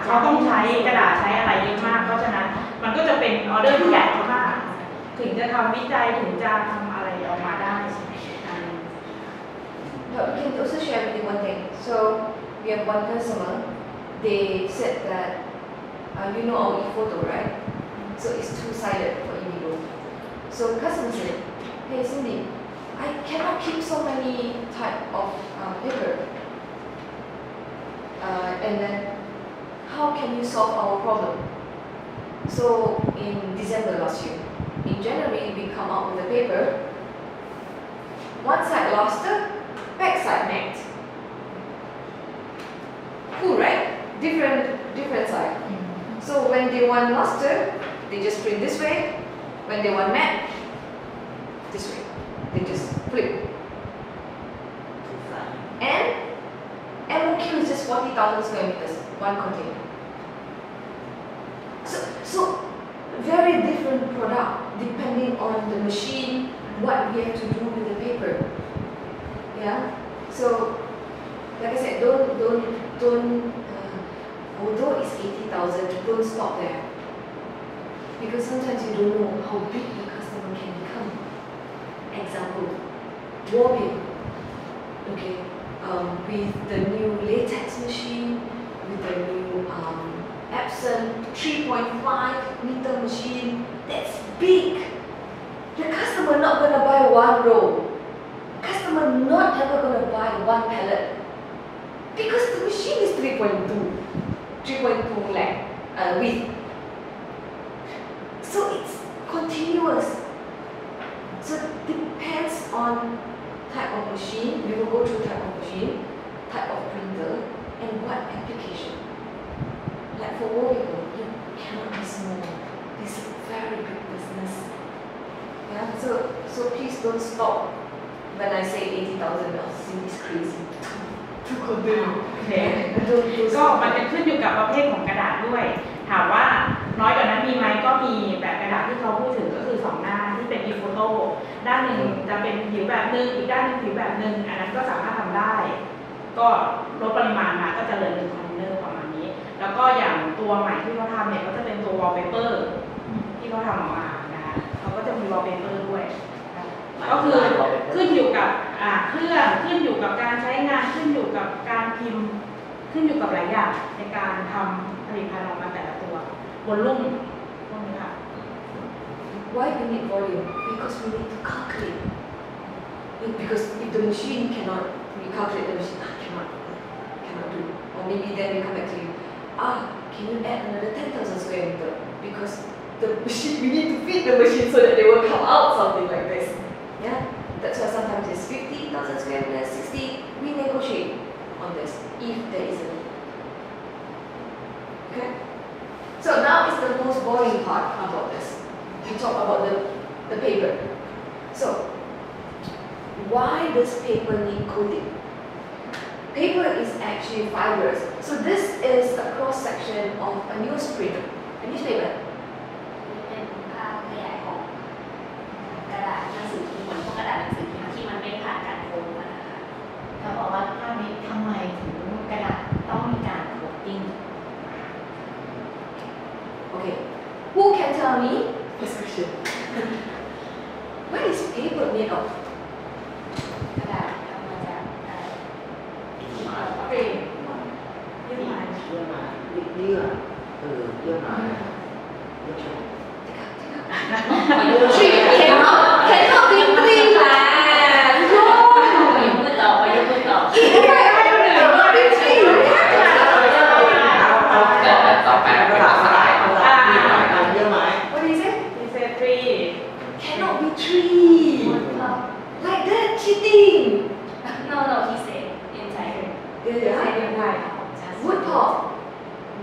เขาต้องใช้กระดาษใช้อะไรเยอะมากเพราะฉะนั้นมันก็จะเป็นออเดอร์ที่ใหญ่มากถึงจะทำวิจัยถึงจะทำอะไรออกมาได้ But we can also share with you one thing. So we have one customer. They said that you know our e-photo, right? So it's two-sided for Indigo. So customer said, "Hey Cindy, I cannot keep so many type of paper. And then how can you solve our problem?" So in December last year, in January we come out with the paper. One side luster, back side matte. Cool, right? Different side. So when they want luster, They just print this way. When they want matte, this way. They just flip. And MOQ is just 40,000 square meters, one container. So very different product depending on the machine, what we have to do with the paper. Yeah. So, like I said, although it's 80,000, don't stop there. Because sometimes you don't know how big the customer can become. Example, wallpaper. Okay, with the new latex machine, with the new Epson 3.5 meter machine, that's big. The customer not gonna buy one roll. Customer not ever gonna buy one pallet. Because the machine is 3.2 length, width. So it's continuous. So it depends on type of machine. We will go through type of machine, type of printer, and what application. Like for wallpaper, you cannot be small. It's a very big business. Yeah. So please don't stop when I say 80,000. It's crazy. Too good. โอเคก็มันจะขึ้นอยู่กับประเภทของกระดาษด้วยถามว่าน้อยกว่านั้นมีไหมก็มีแบบกระดาษที่เขาพูดถึงก็คือ2หน้าที่เป็นอีโฟโต้ด้านหนึ่งจะเป็นผิวแบบนึงอีกด้านหนึ่งผิวแบบนึงอันนั้นก็สามารถทำได้ก็ลดปริมาณมาก็จะเหลือ1คอนเทนเนอร์ประมาณนี้แล้วก็อย่างตัวใหม่ที่เขาทำเนี่ยก็จะเป็นตัววอลเปเปอร์ที่เขาทำออกมานะคะเขาก็จะมีวอลเปเปอร์ด้วยก็คือขึ้นอยู่กับเครื่องขึ้นอยู่กับการใช้งานขึ้นอยู่กับการพิมพ์ขึ้นอยู่กับหลายอย่างในการทำผลิตภัณฑ์ออกมาแต่ละตัววอลลุ่มพวกนี้ค่ะ Why we need volume? Because we need to calculate. Because if the machine cannot, we calculate the machine, cannot do. Or maybe then we come back to you, can you add another 10,000 square meter? Because the machine, we need to feed the machine so that they will come out something like this. Yeah, that's why sometimes it's 50,000 square meters, 60. We negotiate on this if there is a need. Okay. So now is the most boring part about this. We talk about the paper. So why does paper need coating? Paper is actually fibrous. So this is a cross section of a newspaper. A newspaper. เป็นภาพขยายของกระดาษหนังสือพิมพ์พวกกระดาษหนังสือพิมพ์ที่มันไม่ผ่านการโค้งนะคะ เขาบอกว่าภาพนี้ทำไมถึงกระดาษต้องมีการโคตติ้ง Okay. Who can tell me this question? What is paper made of? กระดาษทำมาจากอะไร เกรดเยื่อไม้ เยื่อไม้เยื่อเยื่อไม้เยื่อไม้ Tree cannot be tree land. No. ยังพูดต่อไปยังพูดต่อ It cannot be tree. แต่ต่อไปเป็นภาษาไทย เยื่อไม้ What is it? ดีเซตรี Cannot be tree. Like that, cheating. No, he said inside. Yeah. Wood pulp.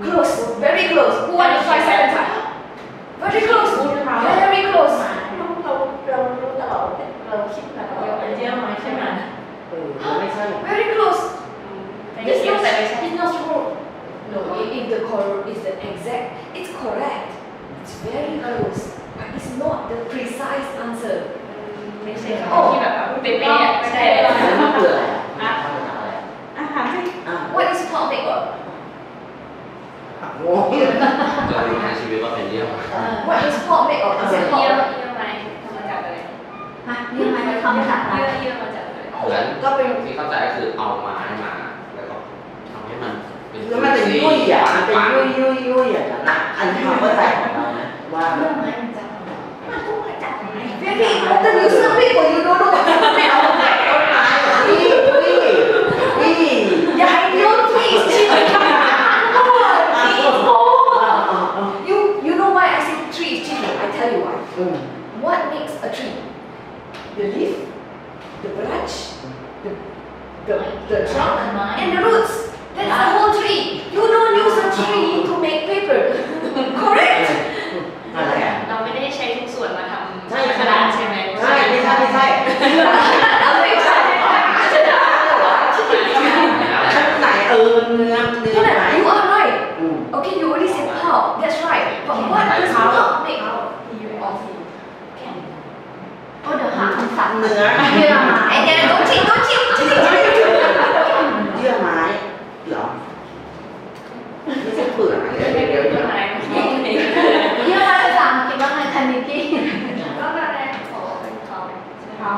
Close. Very close. Who want to try second time? Very close. Very close. เรารู้ตลอดเราคิดมาตลอด เยื่อไม้ใช่ไหม ไม่ใช่ Very close. แต่เสียงแต่ไม่ใช่ It's not true. No, if the correct is the exact, it's correct. It's very close, but it's not the precise answer. ไม่ใช่ที่แบบเป๊ะๆไม่ใช่ มันคืออะไร อาหารที่ What is pulp made of? งง เราดูในชีวิตว่าเป็นเรื่อง What is pulp made of? Is it เยื่อ pulp? ไม้ทำมาจากอะไร ฮะเยื่อไม้ทำจากอะไร เยื่อมาจากอะไร เหมือนที่เข้าใจก็คือเอาไม้มาแล้วก็ทำให้มันเป็น แล้วมันเป็นยุ่ยอ่ะมันเป็นยุ่ยอย่างนั้นอ่ะอันนี้ความเข้าใจของเรานะว่า เยื่อไม้มันจะทำอะไร มันก็มาจากไหน Very important. You some people you don't know what pulp made of. ต้นไม้วิ่ง Yeah, I know trees. Come on, it's cold. You know why I say tree is cheating? I tell you why. What makes a tree? The leaf, the branch, the trunk, and the roots. That's the whole tree. You don't use a tree to make paper. Correct? อะไร what does pulp make of? Oh, the heart and fat. เนื้อ And then don't cheat. เยื่อไม้เหรอไม่ใช่เปลือกเดี๋ยว ต้นไม้ไม่ใช่ เยอะมากภาษาอังกฤษว่าไงคันนิกี้ ก็มาแรกขอเป็นเขา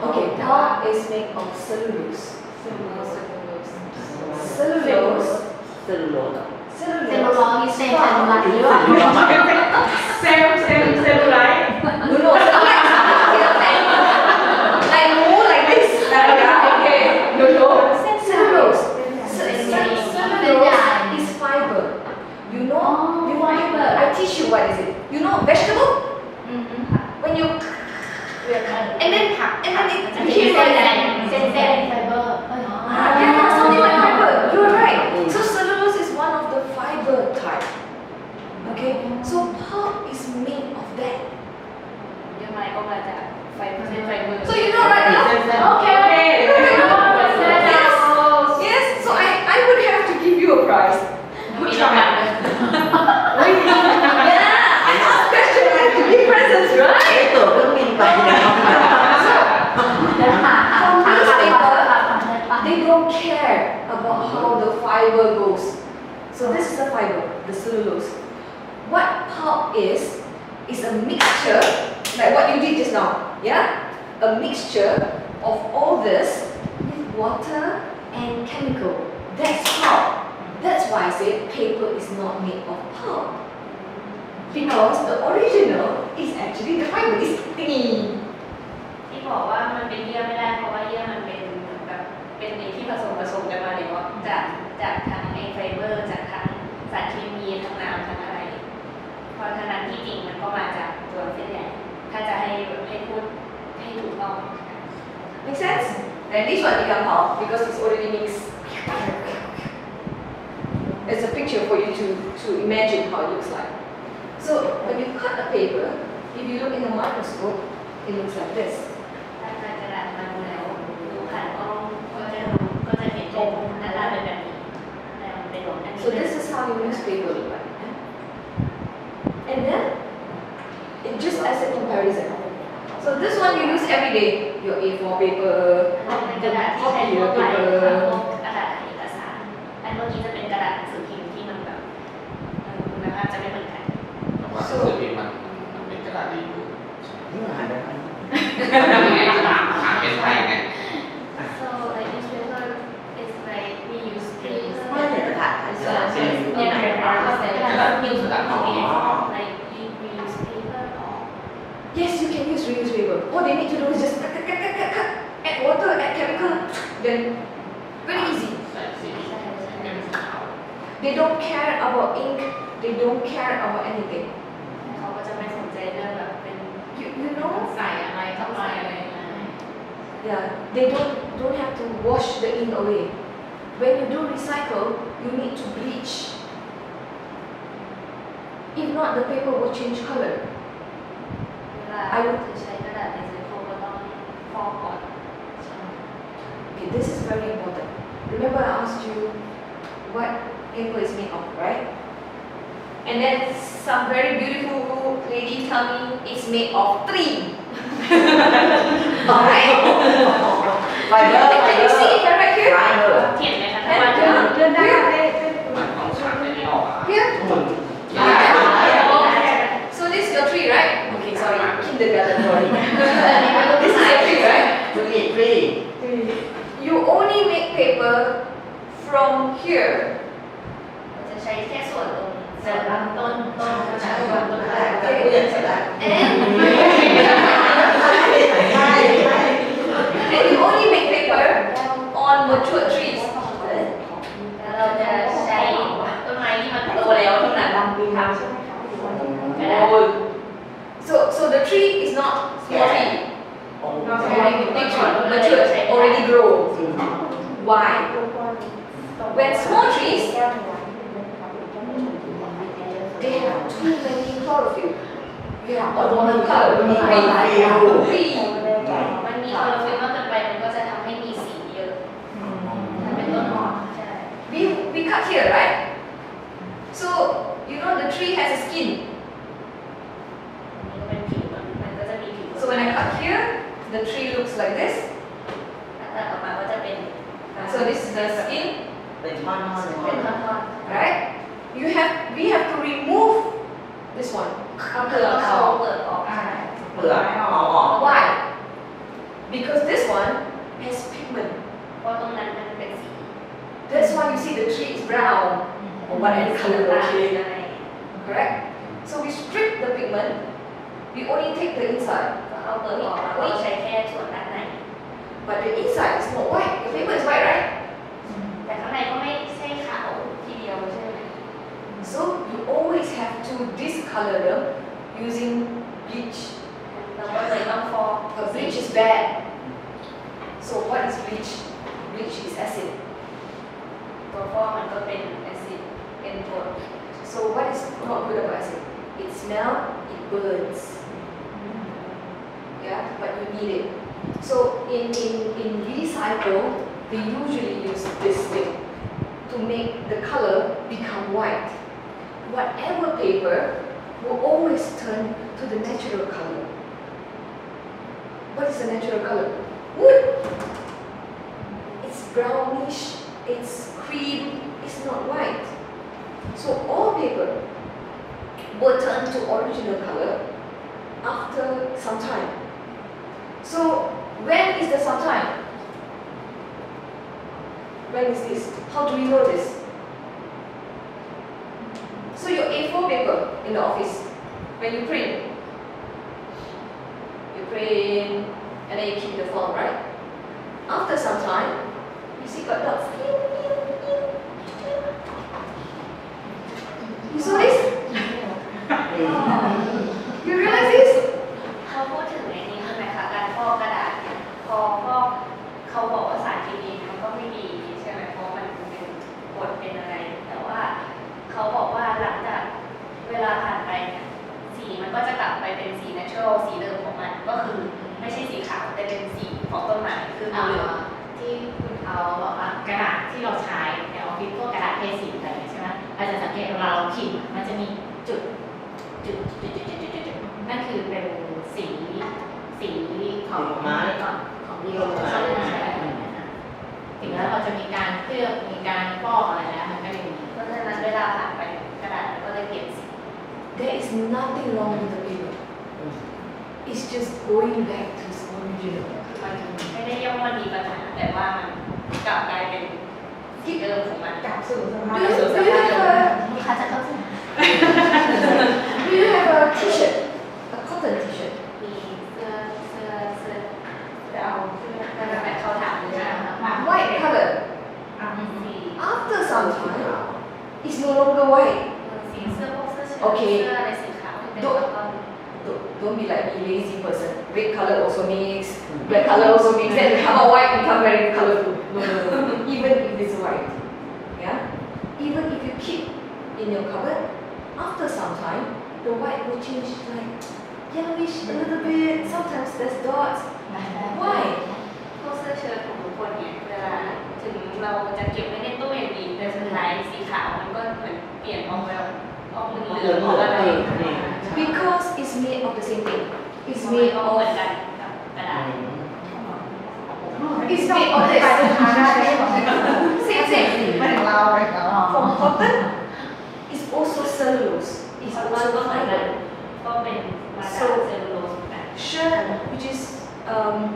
Okay, pulp is made of cellulose. Cellulose. เซลลูโลส เซลลูลอยเซลล์อะไรหรือว่า เซลล์ไลท์ No, like more like this. Okay. No. Cellulose. Cellulose is fiber. You know? fiber. I teach you what is it. You know vegetable? When you and then it became like that. เซลล์ไฟเบอร์ Yeah, something like fiber. You're right. So cellulose is one of the fiber type. Okay. So pulp is made of that. เดี๋ยวไม้ก็มาจากไฟเบอร์ So you know right now? Okay. Yes. So I would have to give you a prize. มีรางวัล Yeah. I ask questions. I have to give presents, ไอ้ right? ตัวเครื่องบินไปนะ They don't care about how the fiber goes. So this is the fiber, the cellulose. What pulp is a mixture, like what you did just now, yeah? A mixture of all this with water and chemical. That's pulp. That's why I say paper is not made of pulp. Because the original is actually the fiber, is thingy. ที่บอกว่ามันเป็นเยื่อไม่ได้เพราะว่าเยื่อมันเป็นเหมือนแบบเป็นไอ้ที่ผสมกันมาเลยว่าจากทั้งไอไฟเบอร์จากทั้งสารเคมีทั้งน้ำทั้งอะไรเพราะฉะนั้นที่จริงมันก็มาจากตัวเส้นใหญ่ถ้าจะให้พูดให้ถูกต้อง Make sense? And this one become pulp because it's already mixed. It's a picture for you to imagine how it looks like. So when you cut the paper, if you look in the microscope, it looks like this. ถ้ากระดาษมาดูแล้วดูผ่านกล้องก็จะเห็นเป็นหน้าตาเป็นแบบนี้แต่มันเป็นหลงอันนี้ So this is how your newspaper look like. Yeah? And then, it just as a comparison. So this one you use every day. Your A4 paper, เป็นกระดาษที่ใช้ทั่วไปกระดาษเอกสารอันเมื่อกี้จะเป็นกระดาษหนังสือพิมพ์ที่มันแบบคุณภาพจะไม่เหมือนกัน แต่ว่าซื้อพิมพ์มันเป็นกระดาษดีอยู่ นี่หาได้ไหม หาเป็นไทยไง So like newspaper is like we use paper ไม่เนี่ยกระดาษ so like we use paper or yes, you can use reuse paper. All they need to do is just cut, add water, add chemical, then very easy. ใส่สีเป็นสีขาว They don't care about ink. They don't care about anything. เขาก็จะไม่สนใจเรื่องแบบเป็น You know? ใส่อะไรเข้าไปอะไร Yeah. They don't have to wash the ink away. When you do recycle, you need to bleach. If not, the paper will change color. เวลาใช้กระดาษรีไซเคิลก็ต้องฟอกก่อน Okay, this is very important. Remember I asked you what paper is made of, right? And then some very beautiful lady tell me it's made of tree. Alright? Can you see it right here? เขียนไหมคะถ้าว่าจะ มันต้องฉากในนี้ออกอ่ะ Here? ยาก So this is your tree, right? Okay, sorry, kindergarten sorry. This is your tree, right? จะมีฟรี You only make paper from here จะใช้แค่ส่วนตรง เสร็จแล้วต้น แต่กูยังสลัด and you only make paper on mature trees. เราจะใช้ต้นไม้ที่มันโตแล้วเท่านั้น So the tree is not small tree. Big tree, mature, already grow. Why? When small trees, they have too many chlorophyll. Yeah, or one color. Green. มันมีคลอโรฟิลล์มากเกินไปมันก็จะทำให้มีสีเยอะถ้าเป็นต้นหอมใช่ We cut here, right? So you know the tree has a skin. So when I cut here, the tree looks like this. ตัดออกมาก็จะเป็น So this is the skin, เป็นท่อนๆ เป็นท่อน right? We have to remove this one. ๆเอาเปลือกเอาเปลือกออก เปลือกเอาออก Why? Because this one has pigment. เพราะตรงนั้นมันเป็นสี That's why you see the tree is brown or whatever color, ตา okay? อะไร Correct? So we strip the pigment. We only take the inside. ก็เอาเปลือกออกแล้วก็ใช้แค่ส่วนด้านใน But the inside is not white. The paper is white, right? แต่ข้างในก็ไม่ใช่ขาวทีเดียวใช่ไหม So you always have to discolor them using bleach. เราก็เลยต้องฟอก But bleach is bad. So what is bleach? Bleach is acid. ตัวฟอกมันก็เป็นแอซิดเป็นกรด So what is not good about acid? It smells, it burns. Yeah, but you need it. So in recycle, they usually use this thing to make the color become white. Whatever paper will always turn to the natural color. What is the natural color? Wood. It's brownish, it's cream, it's not white. So all paper will turn to original color after some time. So when is the some time? When is this? How do we know this? So your A4 paper in the office, when you print and then you keep the form, right? After some time, you see got dots. You saw this? You realize this? เขาพูดถึงในนี้ใช่ไหมคะการฟอกกระดาษเนี่ยพอฟอกเขาบอกว่าสารเคมีมันก็ไม่ดีใช่ไหมเพราะมันเป็นกรดเป็นอะไร แต่ว่าเขาบอกว่าหลังจากเวลาผ่านไปเนี่ยสีมันก็จะกลับไปเป็นสี natural สีเดิมของมันก็คือไม่ใช่สีขาวแต่เป็นสีของต้นไม้คือเหลือง ที่คุณเขาบอกว่ากระดาษที่เราใช้ในออฟฟิศพวกกระดาษ A4 อะไรอย่างเงี้ยใช่ไหมเราจะสังเกตเวลาเราพิมพ์มันจะมีจุดนั่นคือเป็นสีของไม้ของดีโอใช่ไหมถึงแล้วเราจะมีการเคลือบมีการฟอกอะไรแล้วมันก็เลยมี เพราะฉะนั้นเวลาผ่านไปกระดาษมันก็เลยเปลี่ยนสี There is nothing wrong with the paper. It's just going back to its original. มันไม่ได้ย่อมว่ามีปัญหาแต่ว่ามันกลับกลายเป็นสีเดิมของมัน กลับสู่สภาพ Do you have ลูกค้าจะเข้าใจ do you have a t-shirt? A cotton t-shirt? มีเสื้อ จะเอา แต่แบบเขาถามเลยนะ White color. สี After some time, it's no longer white. สีเสื้อพวกเสื้อเชิ้ต โอเค เสื้ออะไรสีขาวที่เป็นต้น Don't be like a lazy person. Red color also mix, black color also mix, then come out white become very colorful. No. Even if it's white. Yeah? Even if you keep in your cupboard, after some time, the white will change like yellowish a little bit. Sometimes there's dots. Why? พวกเสื้อเชิ้ตของทุกคนเนี่ยเวลาถึงเราจะเก็บไว้ในตู้อย่างดีแต่สุดท้ายสีขาวมันก็เหมือนเปลี่ยนออกแบบออกเหลืองๆออกอะไร Because it's made of the same thing. It's ไม่ made ก็เหมือน of กันกับกระดาษ it's made of this. Same. ไม่ถึงเราเลยเหรอ From cotton, it's also cellulose. It's มัน also ก็เหมือนกัน fiber. ก็เป็นมาจากเซลลูโลสเหมือนกัน Shirt, which is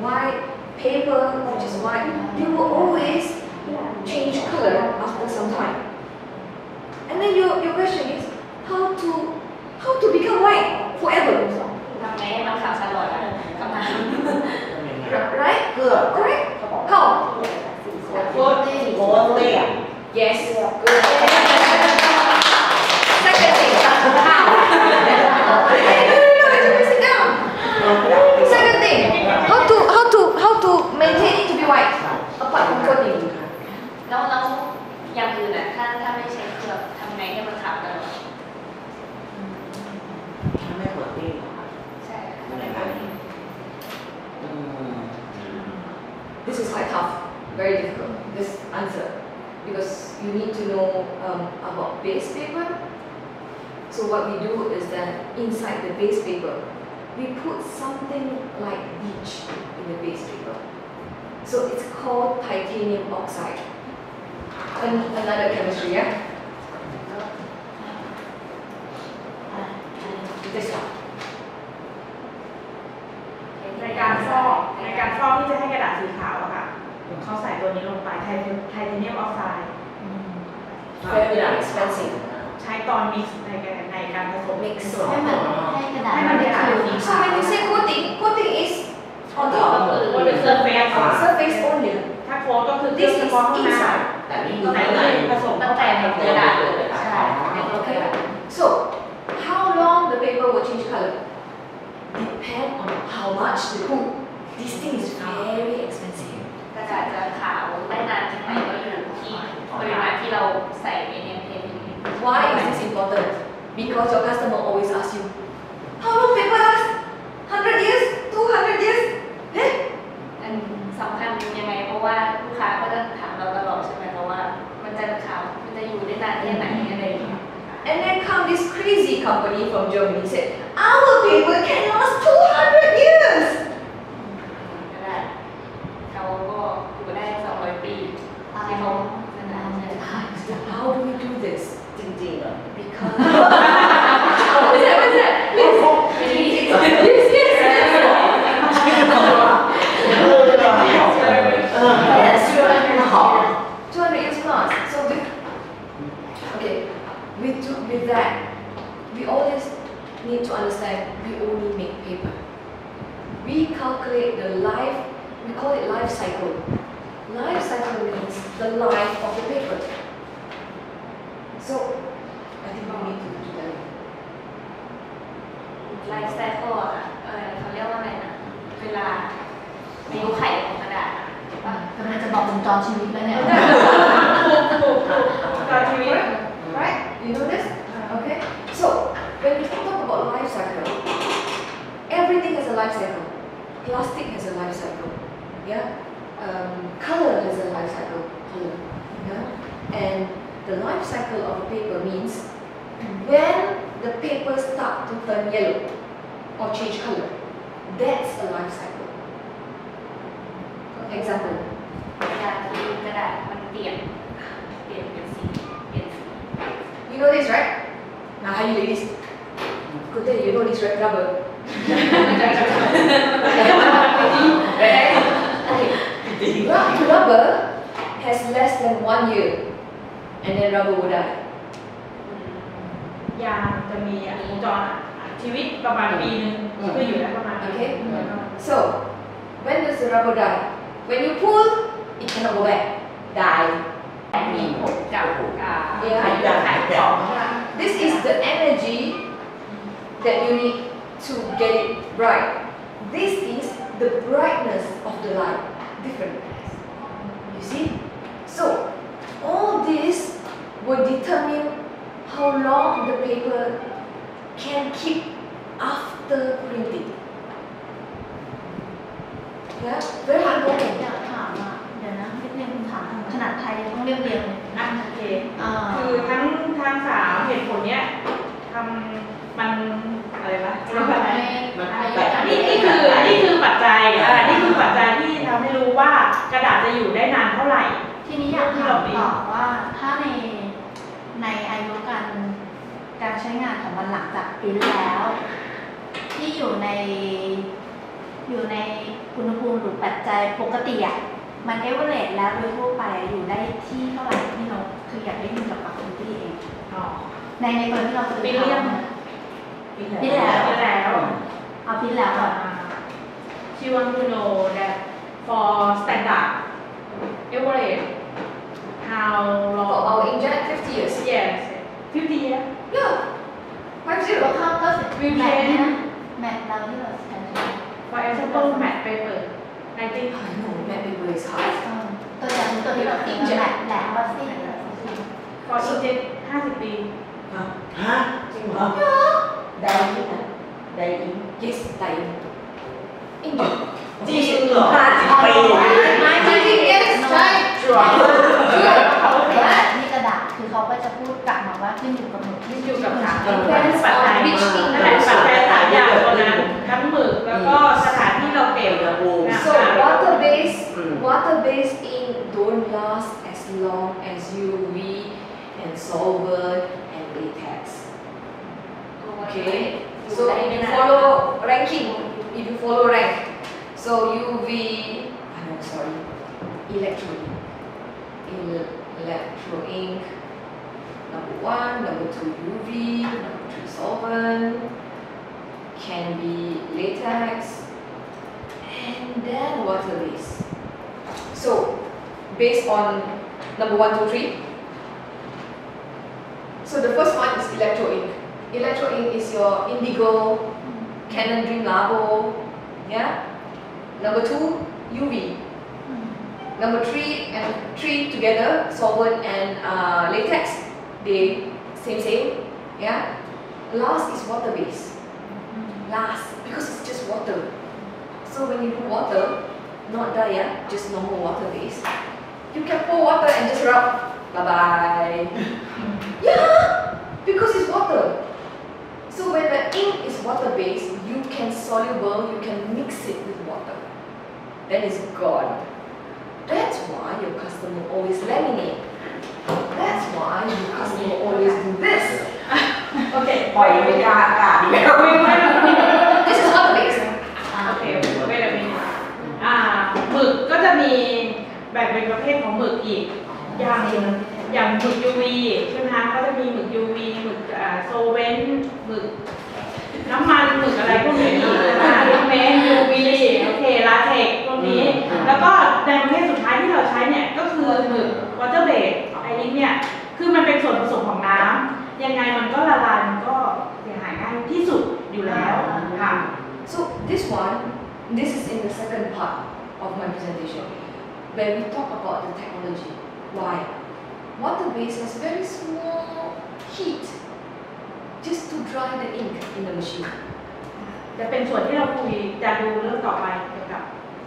white, paper, which is white, they will always change color after some time. And then your question is how to become white forever, ทำไงให้มันขาวตลอดอ่ะคำถาม right? เกลือ Correct? How? โคตรเตี้ย Yes. Good. Second thing. How? No, sit down. Second thing. How to maintain it to be white apart from coating? แล้วอย่างอื่นอ่ะถ้าไม่ใช้เคลือบทำไงให้มันขาวตลอด ไม่ปวดตี้ ใช่ค่ะไม่ได้ This is quite tough, very difficult, this answer, because you need to know about base paper. So what we do is that inside the base paper, we put something like bleach in the base paper. So it's called titanium oxide. Another chemistry, yeah? This one. ในการฟอกที่จะให้กระดาษสีขาวอะค่ะเขาใส่ตัวนี้ลงไปไทเทเนียมออกไซด์ Very expensive. ใช้ตอนมิกซ์ในการผสม Mix. ส่วน ให้มันให้กระดาษ ให้มันเป็นสี So when you say coating is on top. บนเซอร์เฟซ Surface only. ถ้าโค้ดก็คือ This เฉ is พาะข้างใน inside. แต่นี่ ไหนเลยผสม ตั้งแต่ในกระดาษเลยใช่ในตัวกระดาษ So how long the paper will change color? Depend on how much they cook. This thing is very expensive. กระดาษจะขาวได้นานแค่ไหนก็อยู่ที่ปริมาณที่เราใส่ในเนี่ยเพจ Why is this important? Because your customer always asks you, how long paper lasts? 100 years? 200 years? Eh? อันสำคัญยังไงเพราะว่าลูกค้าก็จะถามเราตลอดใช่ไหมคะว่ามันจะขาวมันจะอยู่ได้นานแค่ไหนอะไรอย่างเงี้ย And then come this crazy company from Germany said, our paper can last 200 years. กระดาษเขาก็อยู่ได้200 ปีที่เขาขนาดนั้น How do we do this? จริงๆเหรอ Because what's that? Yes, 200 years plus. So with that, we always need to understand we only make paper. We calculate the life, we call it life cycle. Life cycle means the life of the paper. So I think we need to do that. ไลฟ์ไซเคิลอะเขาเรียกว่าอะไรนะเวลาอายุไขของกระดาษอะ กำลังจะบอกวงจรชีวิตแล้วเนี่ย ตอนชีวิต Right? You know this? Okay. So when we talk about life cycle, everything has a life cycle. Plastic has a life cycle. Yeah. Color has a life cycle. Color. Yeah. And the life cycle of a paper means when the paper starts to turn yellow or change color. That's a life cycle. Example. เวลาที่กระดาษมันเปลี่ยนสีเปลี่ยนสี You know this, right? Now, how you ladies? Good day, you know this, right? Rubber. Okay. Rubber has less than 1 year, and then rubber will die. ยางจะมีวงจรชีวิตประมาณปีนึงคืออยู่ได้ประมาณ Okay. So, when does the rubber die? When you pull, it cannot go back. Die. มีผลกับYeah. ขายของ This is the energy that you need to get it bright. This is the brightness of the light. Different. You see? So, all this will determine how long the paper can keep after printing. Yeah, very อ important. ยากถามอ่ะเดี๋ยวนะนิดนึงถามขนาดไทยยังต้องเรียบเรียงเลย อ่ะโอเค อ่า คือทั้งสามเหตุผลเนี้ยทำมันอะไรวะ ทำให้อายุการ นี่คือปัจจัยนี่คือปัจจัยที่ทำให้รู้ว่ากระดาษจะอยู่ได้นานเท่าไหร่ ทีนี้อยากถามต่อว่าถ้าในอายุการใช้งานของมันหลังจากปริ้นแล้ว ที่อยู่ในอุณหภูมิหรือปัจจัยปกติอ่ะมันเอเวอเรสแล้วโดยทั่วไปอยู่ได้ที่เท่าไหร่พี่นกคืออยากได้ยินจากปากคุณพี่เองในตอนที่เราซื้อ ปริ้นหรือยัง ปริ้นแล้ว เอาปริ้นแล้ว เอาปริ้นแล้วก่อน She want to know that for standard average how For long our inkjet, 50 years. yes 50 years Yeah. 50. ก็แมทเนี่ยแมทเราที่เราใช้ for example matte paper 19 No, matte paper is hard. ตัวที่เราติดแหลกว่าสิ for inkjet 50 ปี ฮะจริงเหรอไดอิงนะไดอิง Yes, time. Inkjet. จริงเหรอ50 ปี 19 years, time. นี่กระดาษคือเขาก็จะพูดกลับมาว่าขึ้นอยู่กับหนู ขึ้นอยู่กับ ห ปัจ นู จัยนั่นแหละปัจจัย3อย่างตัวนั้นทั้งหม water-based ink don't last as long as UV and solvent and latex. Okay, so if you follow ranking, if you follow rank, so UV, electro ink, number 1, number 2 UV, number 3 solvent, can be latex, and then water base. So based on number 1, 2, 3. So the first one is electro ink. Electro ink is your indigo, Canon Dream Labo, yeah. Number 2, UV. Number 3 and 3 together, solvent and latex, they same, yeah. Last is water base. Last, because it's just water. So when you do water, not dye, yeah, just normal water base, you can pour water and just rub. Bye bye. Yeah, because it's water. So when the ink is water based, you can soluble, you can mix it with water. Then it's gone. That's why your customer always laminate. That's why your customer always do this. Okay, ปล่อยไม่กล้ากล้าดีแล้ว This is water based. โอเคเวลาเป็นหมึกก็จะมีแบ่งเป็นประเภทของหมึกอีก อย่างหมึก UV ใช่ไหมคะก็จะมีหมึก UV หมึกโซเวนหมึกน้ำมันหมึกอะไรพวกนี้เมน UV โอเคลาเทกพวกนี้แล้วก็ในประเภทสุดท้ายที่เราใช้เนี่ยก็คือหมึก water base ไอริงเนี่ยคือมันเป็นส่วนผสมของน้ำยังไงมันก็ละลายมันก็เสียหายง่ายที่สุดอยู่แล้วค่ะ So this is in the second part of my presentation, where we talk about the technology. Why? Water base has very small heat just to dry the ink in the machine. จะเป็นส่วนที่เราคุยจะดูเรื่องต่อไปเกี่ยวกับ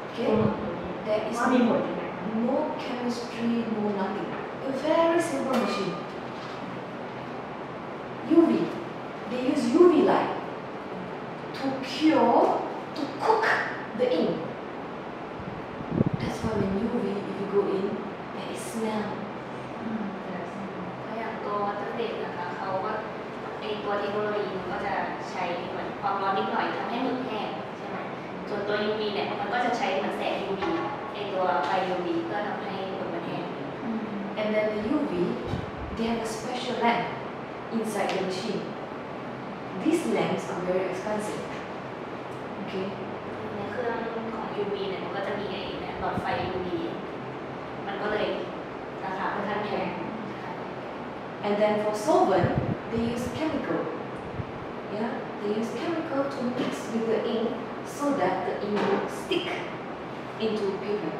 Okay? ตัวหมึกตัวนี้ There is ว่ามีผลยังไง no chemistry, no nothing. A very simple machine. UV. They use UV light to cure, to cook the ink. That's why when UV, if you go in, there is smell. อย่างตัววัตถุดิบนะคะเขาก็ตัวเทคโนโลยีมันก็จะใช้เหมือนความร้อนนิดหน่อยทำให้หมึกแห้งใช่ไหมส่วนตัว UV เนี่ยมันก็จะใช้เหมือนแสง UV ตัวไฟ UV เพื่อทำให้หมึกมันแห้ง And then the UV, they have a special lamp inside the machine. These lamps are very expensive. Okay? ในเครื่องของ UV เนี่ยมันก็จะมีหลอดไฟ UV มันก็เลยราคาค่อนข้างแพง And then for solvent, they use chemical. Yeah, they use chemical to mix with the ink so that the ink will stick into paper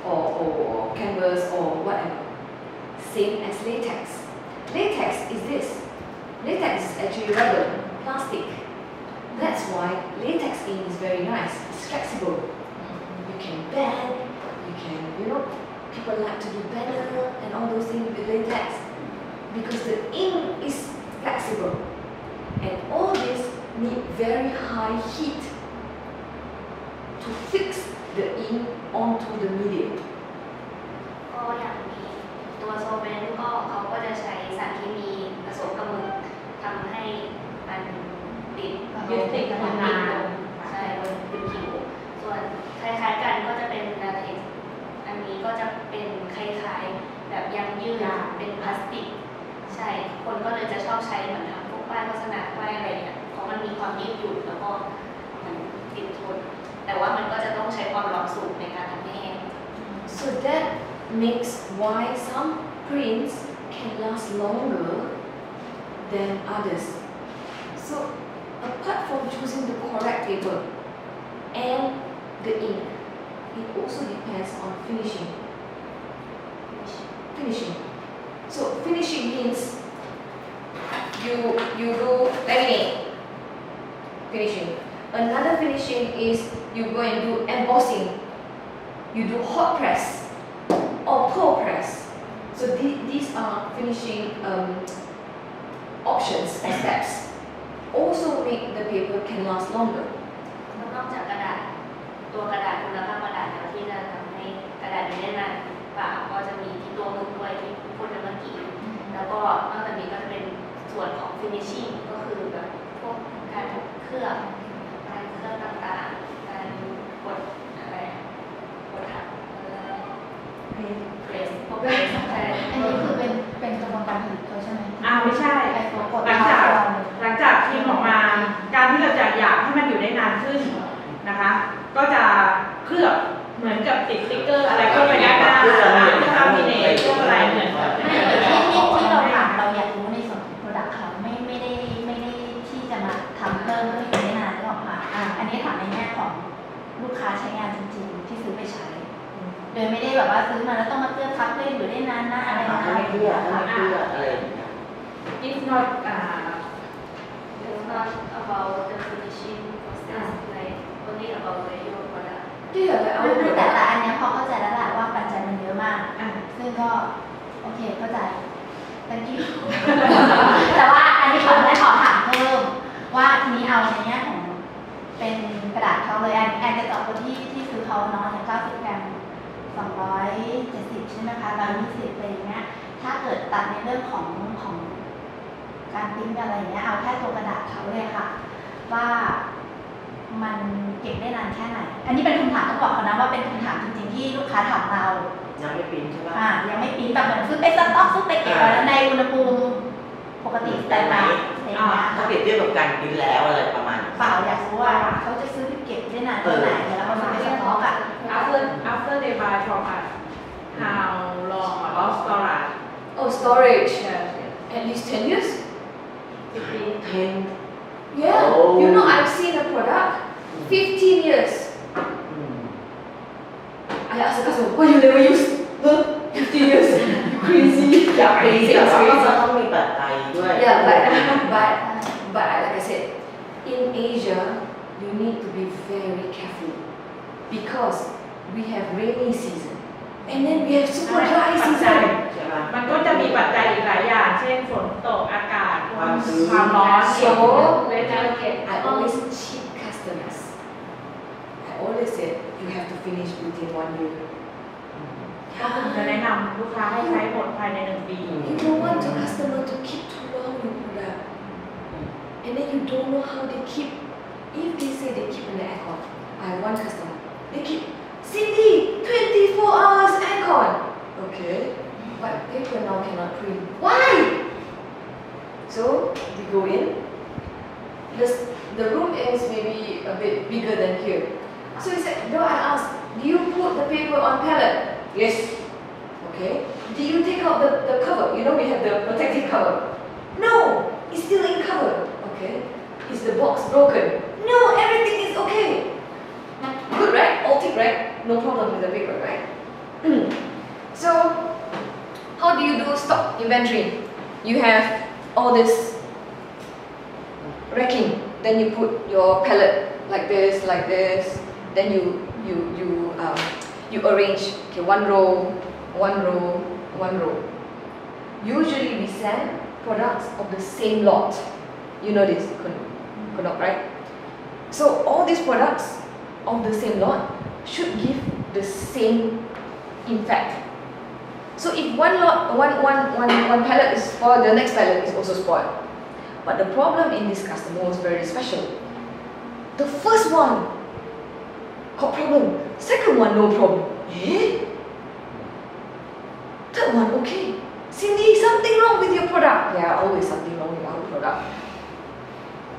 or canvas or whatever. Same as latex. Latex is this. Latex is actually rubber, plastic. That's why latex ink is very nice. It's flexible. You can bend, you can, people like to do banner and all those things with latex because the ink is flexible. And all this need very high heat to fix the ink onto the medium. ก็อย่างนี้ตัวโซเวนก็เขาก็จะใช้สารเคมีผสมกับหมึกทำให้มันติด ยึดติดกับนาน ใช่บนผิวส่วนคล้ายๆกันก็จะเป็นลาเท็กซ์อันนี้ก็จะเป็นคล้ายๆแบบยางยืดเป็นพลาสติกใช่คนก็เลยจะชอบใช้เหมือนทำพวกป้ายโฆษณาป้ายอะไรเนี่ยเพราะมันมีความยืดหยุ่นแล้วก็มันติดทนแต่ว่ามันก็จะต้องใช้ความร้อนสูงในการทำให้แห้ง So that makes why some prints can last longer than others. So apart from choosing the correct paper and the ink, it also depends on finishing. So finishing means you do laminate. Finishing. Another finishing is you go and do embossing. You do hot press or cold press. So these are finishing options or steps. Also make the paper can last longer. นอกจากกระดาษตัวกระดาษคุณภาพกระดาษแล้วที่จะทำให้ เกรสพวกเกรสแทน อันนี้คือเป็นกระบวนการผลิตเขาใช่ไหม ไม่ใช่ ไอโฟกด หลังจากพิมพ์ออกมาการที่เราจะอยากให้มันอยู่ได้นานขึ้นนะคะ ก็จะเคลือบเหมือนกับติดสติ๊กเกอร์อะไรก็ไปด้านหน้าทำมีเนตพวกอะไรเหมือนกับ ไม่แต่ที่เราถามเราอยากรู้ในส่วนของ product เขาไม่ได้ที่จะมาทำเพิ่มเพื่อให้อยู่ได้นานหรอกค่ะอันนี้ถามในแง่ของลูกค้าใช้งานจริงๆที่ซื้อไปใช้ โดยไม่ได้แบบว่าซื้อมาแล้วต้องมาเคลือบทับเพื่ออยู่ได้นานนะอะไรนะ ไม่เพื่ออะไรอย่างเงี้ย It's not It's not about the finishing process like only about the your product 对呀，对啊，แต่อันเนี้ยพอเข้าใจแล้วแหละว่าปัจจัยมันเยอะมาก ซึ่งก็โอเคเข้าใจ thank you แต่ว่าอันนี้ขอถามเพิ่มว่าทีนี้เอาในแง่ของเป็นกระดาษเขาเลยแอนจะเจาะคนที่ซื้อเขาเนาะอย่าง90 กรัม270 ใช่ไหมคะ120อะไรอย่างเงี้ยถ้าเกิดตัดในเรื่องของการพิมพ์อะไรอย่างเงี้ยเอาแค่ตัวกระดาษเขาเลยค่ะว่ามันเก็บได้นานแค่ไหนอันนี้เป็นคำถามต้องบอกเขานะว่าเป็นคำถามจริงๆที่ลูกค้าถามเรายังไม่ปิ้นใช่ไหม ยังไม่ปิ้นแบบเหมือนซื้อไปสต็อกซื้อไปเก็บไว้ในอุณหภูมิปกติแต่ไหนอะไรอย่างเงี้ย ถ้าเปรียบเทียบกับการปิ้นแล้วอะไรประมาณ เปล่าอยากรู้ว่าเขาจะซื้อไปเก็บได้นานแค่ไหนแล้วเขาซื้อไปสต็อกafter they buy from us how long about storage Oh, storage. At least 10 years. 10 Yeah. Oh. You know, I've seen a product 15 years. I asked the customer, why you never use? Huh? 15 years. You crazy. Yeah, crazy. แต่ It's ว่า crazy. มันต้องมีปัจจัยด้วย Yeah, but like I said, in Asia, you need to be very careful because we have rainy season and then we have super dry season. ใช่ไหม มันก็จะมีปัจจัยอีกหลายอย่างเช่นฝนตกอากาศความร้อน So weather I always cheat customers. I always said you have to finish within 1 year. ก็ผมจะแนะนำลูกค้าให้ใช้หมดภายใน1 ปี You don't want the customer to keep too long your product, and then you don't know how they keep. If they say they keep in the aircon, I have one customer. They keep Cindy 24 hours aircon. Okay, but paper now cannot print. Why? So we go in. The room is maybe a bit bigger than here. So he said, no, I asked, do you put the paper on pallet? Yes. Okay. Do you take out the cover? You know we have the protective cover. No, it's still in cover. Okay. Is the box broken? No, everything is okay. Good, right? All tick, right? No problem with the paper, right? So, how do you do stock inventory? You have all this racking. Then you put your pallet like this. Then you arrange. Okay, one row. Usually we sell products of the same lot. You know this, could not, right? So all these products of the same lot should give the same impact. So if one pallet is spoiled, the next pallet is also spoiled. But the problem in this customer was very special. The first one got problem. Second one no problem. Third one okay. Cindy, something wrong with your product. Yeah, always something wrong with our product.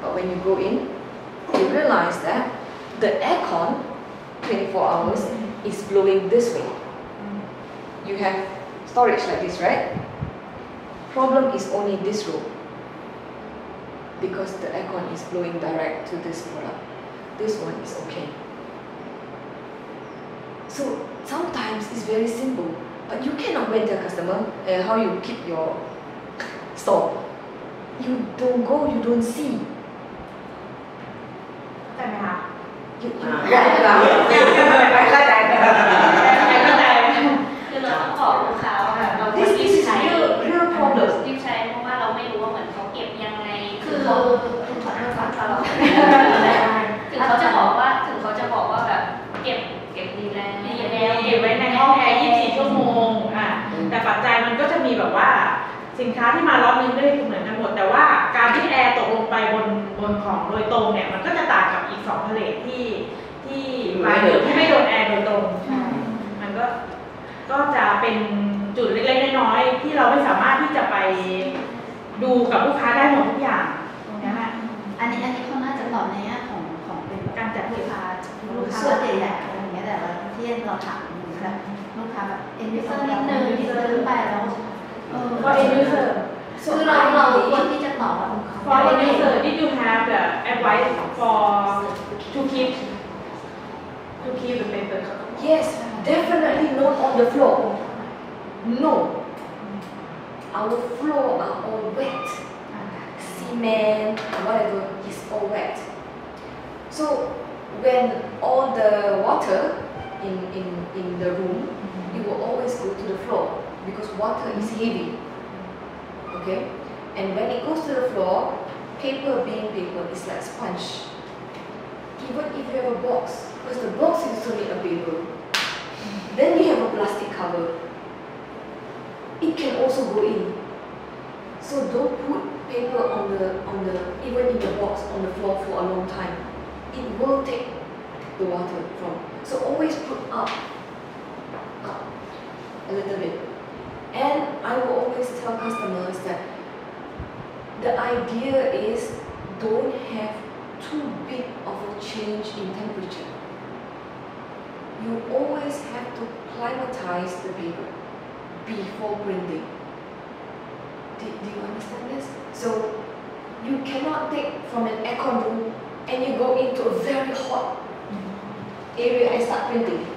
But when you go in, you realize that the aircon 24 hours is blowing this way. You have storage like this, right? Problem is only this row. Because the aircon is blowing direct to this product. This one is okay. So sometimes it's very simple, but you cannot wait tell customer how you keep your store. You don't go, you don't see. เข้าใจไหมคะ You เข้าใจ คือเราต้องบอกลูกค้าว่าแบบเรารี This บ is ใช้ real problems. รีบใช้เพราะว่าเราไม่รู้ว่าเหมือนเขาเก็บยังไง คือขอโทษค่ะเรา ถึงเขาจะบอกว่าแบบเก็บดีแล้ว เก็บไว้ในห้องแอร์24 ชั่วโมงแต่ปัจจัยมันก็จะมีแบบว่าสินค้าที่มาล็อตนึงไม่ได้เหมือนกันหมดแต่ว่าการที่แอร์ตกลงไปบนของโดยตรงเนี่ยมันก็จะต่างกับอีก2ผลิตที่มาที่ไม่โดนแอร์โดยตรงมันก็ ก็จะเป็นจุดเล็กๆน้อยๆที่เราไม่สามารถที่จะไปดูกับลูกค้าได้หมดทุกอย่างนะคะ อันนี้เขาน่าจะตอบในแง่ของเป็นการจัดลูกค้าใหญ่ๆอะไรอย่างเงี้ยแต่ว่าที่เราถามแบบลูกค้าแบบเอ็นดิเซอร์นิดนึงไปแล้วก็ end user คือเราควรที่จะตอบแบบ for end user did you have the advice for to keep the paper Yes, definitely not on the floor. No. Our floor are all wet. Cement, whatever is all wet. So when all the water in the room, it will always go to the floor because water is heavy. Okay? And when it goes to the floor, paper being paper is like sponge. Even if you have a box, because the box is only a paper, then you have a plastic cover. It can also go in. So don't put paper on the even in the box on the floor for a long time. It will take the water from. So always put up a little bit. And I will always tell customers that the idea is don't have too big of a change in temperature. You always have to climatize the paper before printing. Do you understand this? So you cannot take from an aircon room and you go into a very hot area and start printing.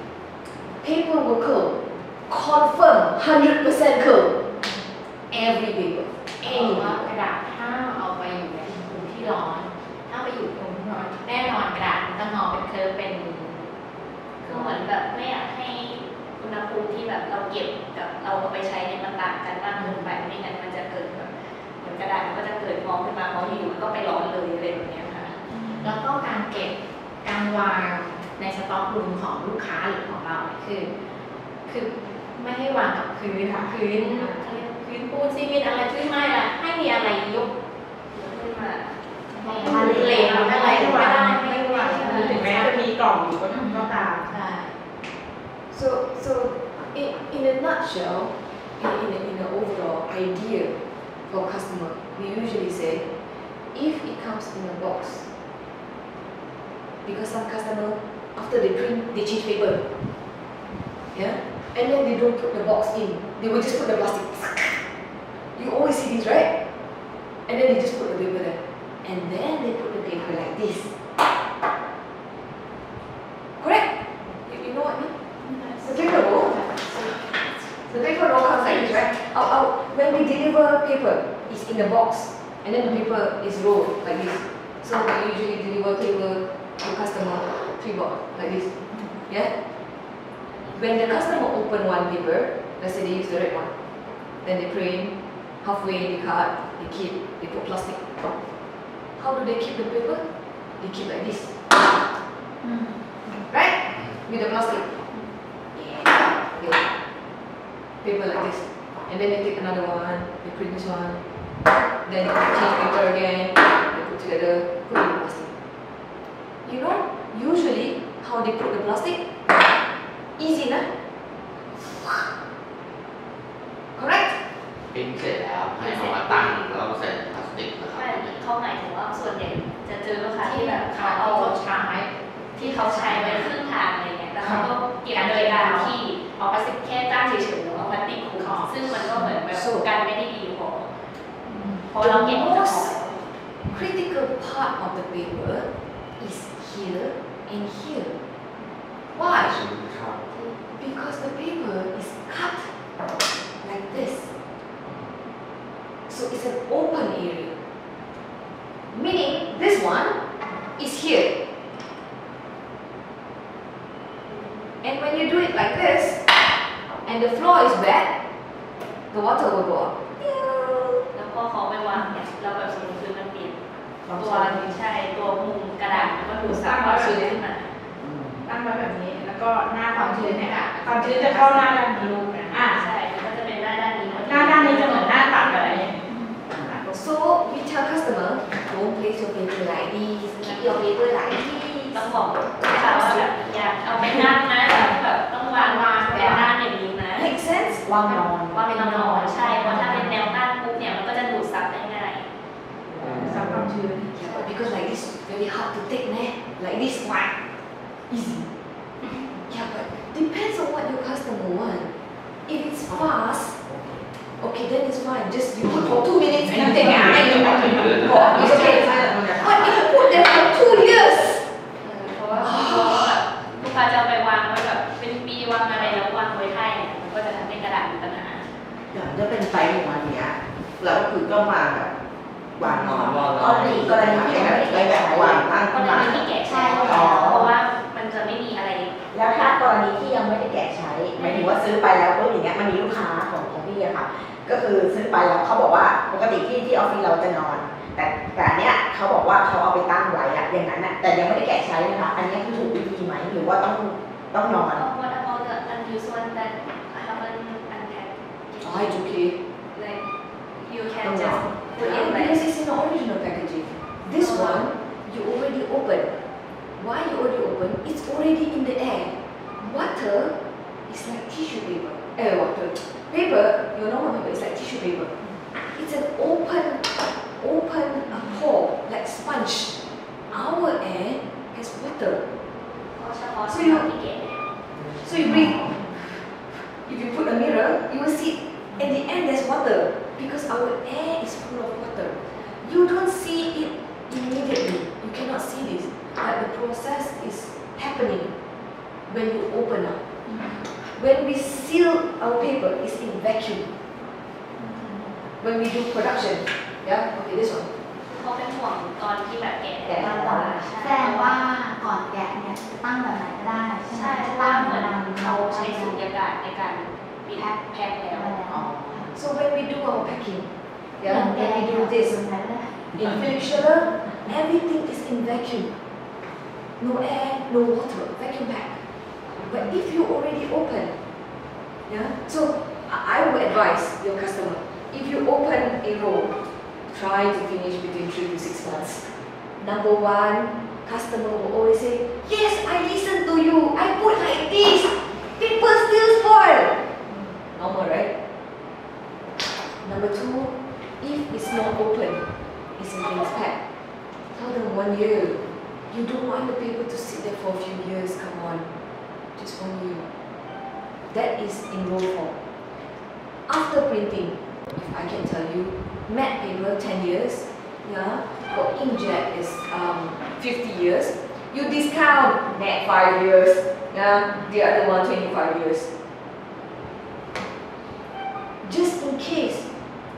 Paper will curl. Confirm 100% curl. Every paper. ว่ากระดาษถ้าเอาไปอยู่ในภูมิที่ร้อนถ้าไปอยู่ภูมิที่ร้อนแน่นอนกระดาษมันต้องงอเป็นเคิร์ฟเป็นคือเหมือนแบบไม่อยากให้อุณหภูมิที่แบบเราเก็บกับเราเอาไปใช้เนี่ยมันต่างกันมากเกินไปไม่งั้นมันจะเกิดแบบเหมือนกระดาษมันก็จะเกิดฟองขึ้นมาเพราะอยู่มันก็ไปร้อนเลยอะไรแบบนี้ค่ะ แล้วก็การเก็บการวางในสต็อกรูมของลูกค้าหรือของเราคือไม่ให้วางกับพื้นค่ะพื้นปูนซีเมนต์อะไรขึ้นไม่ละให้มีอะไรยกขึ้นมาเหลวอะไรก็ได้ไม่วางถึงแม้จะมีกล่องอยู่ก็ตาม So in a nutshell, in an overall idea for customer, we usually say, if it comes in a box, because some customer after they print they change paper, yeah, and then they don't put the box in, they will just put the plastic. You always see this, right? And then they just put the paper there, and then they put the paper like this. Correct? You know what I mean? The paper roll. The paper roll comes like this, right? When we deliver paper, it's in the box, and then the paper is rolled like this. So we usually deliver paper to customer 3 box like this. Yeah. When the customer open one paper, let's say they use the red one, then they print halfway, they cut, they put plastic. How do they keep the paper? They keep like this. Right? With the plastic. Yeah. Paper like this. And then they take another one, they print this one. Then they change paper again, they put together, put in the plastic. You know, usually how they put the plastic? Easy, nah? Correct? พิมพ์เสร็จแล้วให้เอามาตั้งแล้วใส่พลาสติกนะครับ เขาหมายถึงว่าส่วนใหญ่จะเจอลูกค้าที่แบบเขา ที่ เอา เขาใช้ ที่เขาใช้ไว้ครึ่งทางอะไรเงี้ยแล้วเขาก็เก็บโดยการที่เอาพลาสติกแค่ตั้งเฉยๆแล้วเอาพลาสติกคลุมซึ่งมันก็เหมือนแบบกันไม่ได้ดีพอเราเก็บ The most critical part of the paper is here and here. Why? Because the paper is cut like this. So it's an open area. Meaning this one is here. And when you do it like this, and the floor is wet, the water will go up. แล้วพอเขาไปวางเนี่ยเราแบบสมมติคือมันเปลี่ยนตัวใช่ตัวมุมกระดาษมันก็ดูดซับความชื้นขึ้นมา ตั้งไว้แบบนี้แล้วก็หน้าความชื้นเนี่ยค่ะความชื้นจะเข้าหน้าด้านนี้ใช่มันก็จะเป็นด้านนี้ หน้าด้านนี้จะเหมือนหน้าตัดอะไรอย่างเงี้ย So we tell customer, don't place your paper like this, keep your paper like this. ต้องบอกลูกค้าว่าแบบอย่าเอาไปนั่งนะแบบต้องวางแต่หน้าอย่างนี้นะ ว่างนอน ว่าไม่ต้องนอนใช่เพราะถ้าเป็นแนวตั้งปุ๊บเนี่ยมันก็จะดูดซับได้ง่าย ซับความชื้น Yeah, but because like this very hard to take, ne? Like this, whack, easy. Yeah, but depends on what your customer want. If it's fast, okay, then it's fine. Just you put for 2 minutes and you take it and you go off. It's okay. But if you put them for 2 years, เพราะว่าลูกค้าจะเอาไปวางไว้แบบเป็นปีวางอะไรแล้ววางไว้ให้เนี่ยมันก็จะทำให้กระดาษมีปัญหา อย่างถ้าเป็นไซส์ของมันเนี้ยเราก็คือก็มาแบบวางนอน กรณีที่ยังไม่ได้แกะ วางตั้ง กร ขึ้น ณี มา ที่แกะ ใช่ ใช้ แล้ว เพราะว่ามันจะไม่มีอะไร แล้วถ้ากรณีที่ยังไม่ได้แกะใช้หมายถึงว่าซื้อไปแล้วปุ๊บอย่างเงี้ยมันมีลูกค้าของพี่อะค่ะ ก็คือซื้อไปแล้วเขาบอกว่าปกติที่ออฟฟิศเราจะนอน แต่อันเนี้ยเขาบอกว่าเขาเอาไปตั้งไว้อะอย่างนั้นอะแต่ยังไม่ได้แกะใช้นะคะอันเนี้ยคือถูกวิธีไหมหรือว่าต้องนอน What about the unused one that I haven't unpacked? oh, it's okay. Like you can just put Yeah, it like because it's in the original packaging. This one, you already open. Why you already open? It's already in the air. Water is like tissue paper. Water. Paper, you know what paper is like tissue paper. It's an open pore, like sponge. Our air has water. เฉพาะสำหรับที่แกะ So you bring, if you put a mirror, you will see at the end there's water because our air is full of water. You don't see it immediately. You cannot see this, but the process is happening when you open up. When we seal our paper, it's in vacuum. When we do production, yeah, okay, this one. เขาเป็นห่วงตอนที่แบบแกะ แกะ มากกว่า แสดงว่าก่อนแกะเนี่ยตั้งแบบไหนก็ได้ใช่ไหม ใช่เพราะว่าเหมือนเขาใช้สูญญากาศในการปิดแพ็คแล้ว So when we do our packing, เหมือน yeah, แกะ when we ดู do ดิส this, อะไรก็ได้ in Philips Schiller, everything is in vacuum. No air, no water, vacuum pack. But if you already open, yeah, so I would advise your customer, if you open a roll, try to finish between 3 to 6 months. Number one, customer will always say, yes, I listen to you, I put like this, people still spoil. Normal, right? Number two, if it's not open, it's in things pack. Tell them 1 year. You don't want the paper to sit there for a few years, come on. Just 1 year. That is in roll form. After printing, if I can tell you, matte paper 10 years, yeah, for inkjet is 50 years. You discount matte 5 years, yeah, the other one 25 years. Just in case,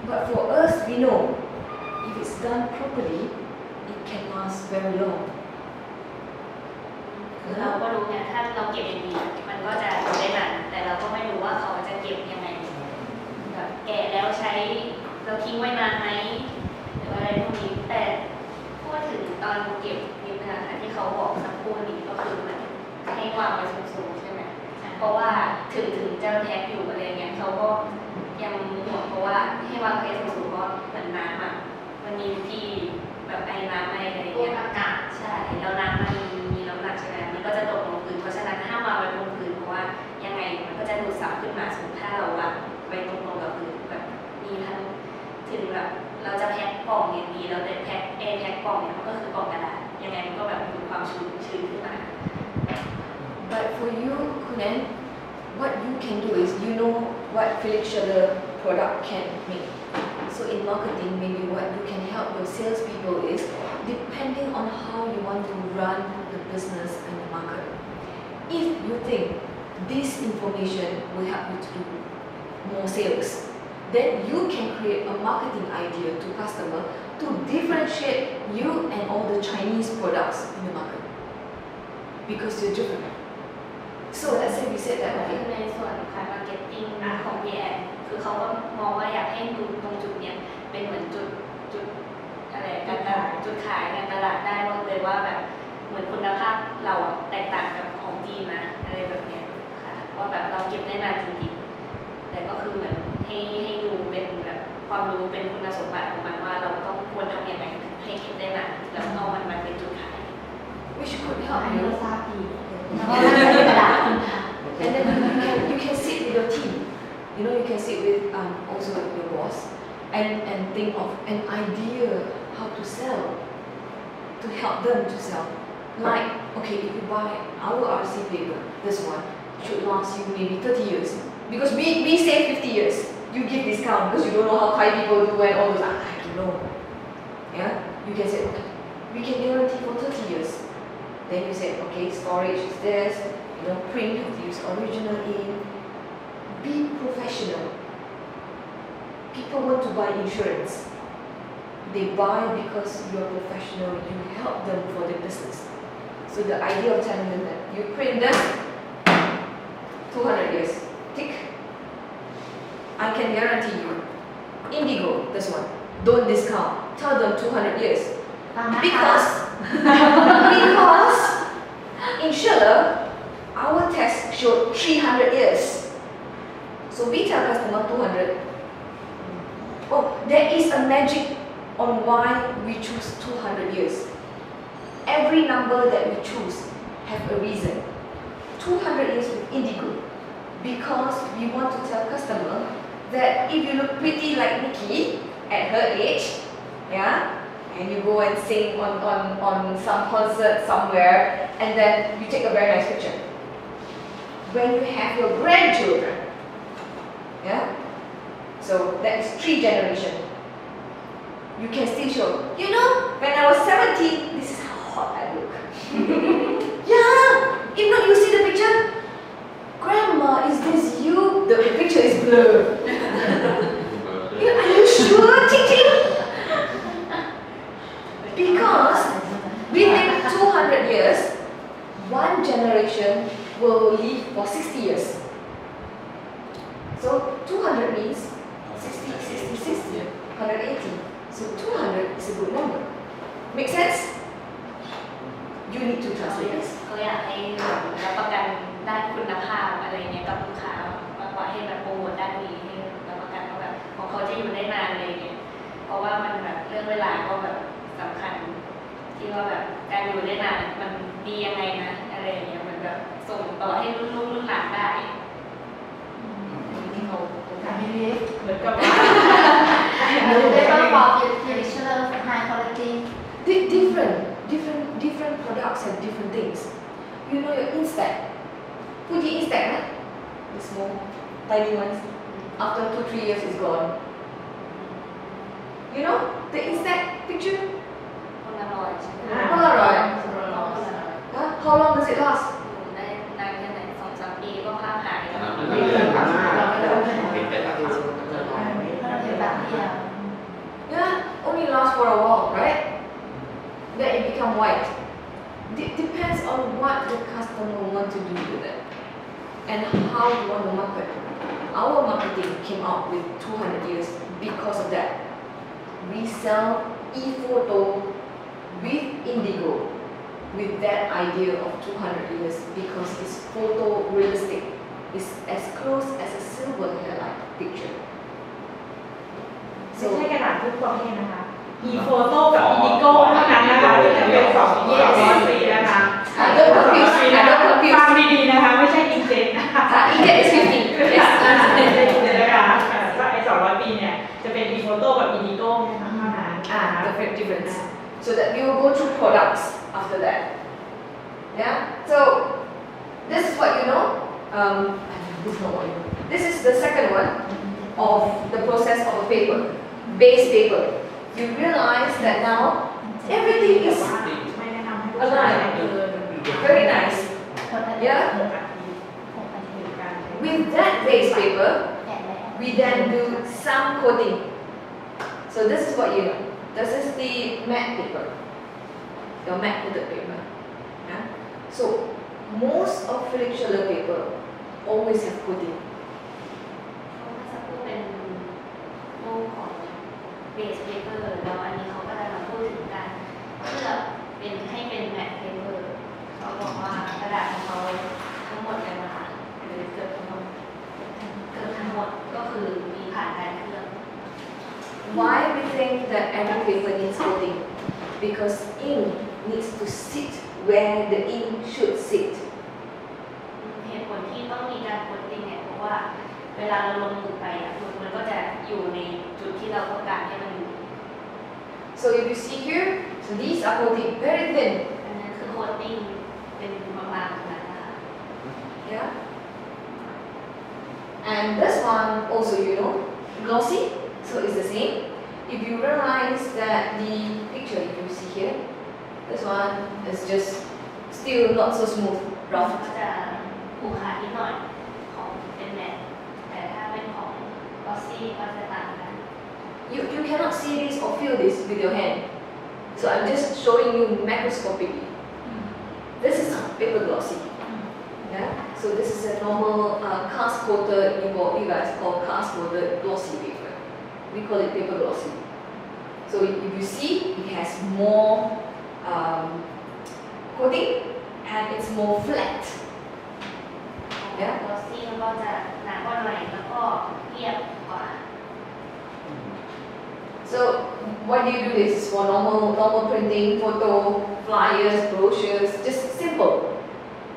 but for us, we know if it's done properly, it can last very long. เราก็รู้เนี่ยถ้าเราเก็บอย่างดีมันก็จะอยู่ได้นานแต่เราก็ไม่รู้ว่าเขาจะเก็บยังไงแบบแกะแล้วใช้เราทิ้งไว้นานไหมหรืออะไรพวกนี้แต่พูดถึงตอนเก็บนิดนึงค่ะที่เขาบอกสักครู่นี้ก็คือมันให้วางไว้สูงๆใช่ไหมเพราะว่าถึงจะแพ็คอยู่อะไรเงี้ยเขาก็ยังห่วงเพราะว่าให้วางไว้สูงๆเพราะเหมือนน้ำอ่ะมันมีที่แบบไอ้น้ำไอ้อะไรเงี้ยอากาศใช่แล้วน้ำมันมีน้ำหนักใช่ไหมมันก็จะตกลงพื้นเพราะฉะนั้นห้ามวางไว้บนพื้นเพราะว่ายังไงมันก็จะดูดซับขึ้นมาสมมติถ้าเราวางไว้ตรงๆกับพื้นแบบมีทั้งถึงแบบเราจะแพ็คกล่องอย่างดีแล้วแต่แพ็คกล่องเนี่ยมันก็คือกล่องกระดาษยังไงมันก็แบบมีความชื้นขึ้นมา But for you, Kunen, what you can do is you know what Philips Schiller product can make. So in marketing, maybe what you can help your salespeople is depending on how you want to run the business and the market. If you think this information will help you to do more sales, then you can create a marketing idea to customer to differentiate you and all the Chinese products in the market because you're different. So let's say we said that คือ okay, ในส่วนการมาร์เก็ตติ้งของพี่แอนคือเขาก็มองว่าอยากให้ดูตรงจุดเนี้ยเป็นเหมือนจุดอะไรการตลาดจุดขายการตลาดได้เลยว่าแบบเหมือนคุณภาพเราแตกต่างกับของจีนนะอะไรแบบเนี้ยค่ะว่าแบบเราเก็บได้นานจริงๆแต่ก็คือเหมือนให้ดูเป็นแบบความรู้เป็นคุณสมบัติของมันว่าเราต้องควรทำยังไงให้เก็บได้นานแล้วเอามันมาเป็นจุดขาย which could อัน help นี้ you. เราทราบดีแล้วก็น่าจะเป็นกระดาษคุณค่ะ And then you can sit with your team. You know, you can sit with also with your boss and think of an idea how to sell, to help them to sell. Like, okay, if you buy our RC paper, this one should last you maybe 30 years. Because we say 50 years. You give discount because you don't know how Thai people do and all those. I don't know. Yeah? You can say, okay, we can guarantee for 30 years. Then you say, okay, storage is this, you know, print, you have to use original ink. Be professional. People want to buy insurance. They buy because you are professional, you help them for their business. So the idea of telling them that you print them 200 years, tick. I can guarantee you, Indigo, this one, don't discount. Tell them 200 years. ฟังนะคะ Because inshallah, our test showed 300 years. So we tell customer 200. Oh, there is a magic on why we choose 200 years. Every number that we choose have a reason. 200 years with Indigo, because we want to tell customer that if you look pretty like Nikki at her age, yeah, and you go and sing on some concert somewhere, and then you take a very nice picture. When you have your grandchildren, yeah, so that is 3 generations. You can still show, you know, when I was 17, this is how hot I look. Yeah, if not you see the picture, Grandma, is this you? The picture is blurred. Are you sure, Ting Ting? Because within 200 years, one generation will live for 60 years. So 200 means 60, 60, 60, 180. So 200 is a good number. Make sense? You need to translate this. เขาอยากให้รับประกันด้านคุณภาพอะไรเงี้ยกับลูกค้ามากกว่าให้แบบโปรโมทด้านนี้ให้รับประกันว่าแบบของเขาจะอยู่ได้นานอะไรเงี้ยเพราะว่ามันแบบเรื่องเวลาก็แบบสำคัญที่ว่าแบบการอยู่ได้นานมันดียังไงนะอะไรเงี้ยมันแบบส่งต่อให้รุ่นลูกรุ่นหลานได้ที่เขา แต่ไม่รู้ เหมือนกับว่า Paper for traditional high quality Different products have different things. You know your Instax. Fuji Instax, right? The small, tiny ones. After 2-3 years, it's gone. You know the Instax picture? คนละร้อยใช่ไหม Polaroid. คนละร้อย Huh? How long does it last? อยู่ได้นานแค่ไหน2-3 ปีก็ภาพหายแล้ว เป็นไปตาม เพราะเราเห็นแบบเดียว Yeah, only lasts for a while, right? Then it become white. Depends on what the customer want to do with it and how you want to market. Our marketing came out with 200 years because of that. We sell e-photo with Indigo with that idea of 200 years because it's photorealistic. It's as close as a silver hairline picture. ไม่ใช่กระดาษทุกประเภทนะคะ e-photo กับ indigo เท่านั้นนะคะที่จะเป็น200 ปีนะคะ Don't confuse. ฟังดีๆนะคะ ไม่ใช่ inkjet นะคะ India is 50. Yes. นะคะว่าไอ้200 ปีเนี่ยจะเป็น e-photo กับ indigo เท่านั้น Different difference. So that we will go through products after that. Yeah. So this is what you know. This is not what you know. This is the second one of the process of a paper, base paper. You realize that now everything is ไม่แนะนำให้ผู้ชายเกิน very nice. Yeah. วิ With that base paper, we then do some coating. So this is what you know. This is the matte paper, your matte coated paper. Yeah? So most of follicular paper always have coating. สักครู่เป็นรูปของเบสเพเปอร์แล้วอันนี้เขาก็จะมาพูดถึงการเลือกเป็นให้เป็นแมทเพเปอร์เขาบอกว่ากระดาษของเขาทั้งหมดเลยนะคะหรือเกือบทั้งหมดก็คือมีผ่านการเคลือบ Why we think that every paper needs coating? Because ink needs to sit where the ink should sit. เหตุผลที่ต้องมีการโคตติ้งเนี่ยเพราะว่าเว เวลาเราลงมือไปอะมันก็จะอยู่ในจุดที่เราต้องการให้มันอยู่ So if you see here, so these are coating very thin. อันนั้นคือโคตติ้งเป็นบางๆขนาดนะคะ Yeah. And this one also, glossy. So it's the same. If you realize that the picture, if you see here, this one is just still not so smooth, ก็ rough. จะผูกขาดนิดหน่อยของเป็นแมทแต่ถ้าเป็นของกอซี่ก็จะต่างกัน You cannot see this or feel this with your hand. So I'm just showing you macroscopically. This is paper glossy. Yeah. So this is a normal cast coated, you guys call cast coated glossy paper. We call it paper glossy. So if you see, it has more coating and it's more flat. กอซี่มันก็จะหนากว่าหน่อยแล้วก็เรียบกว่า So why do you do this? For normal printing, photo, flyers, brochures, just simple.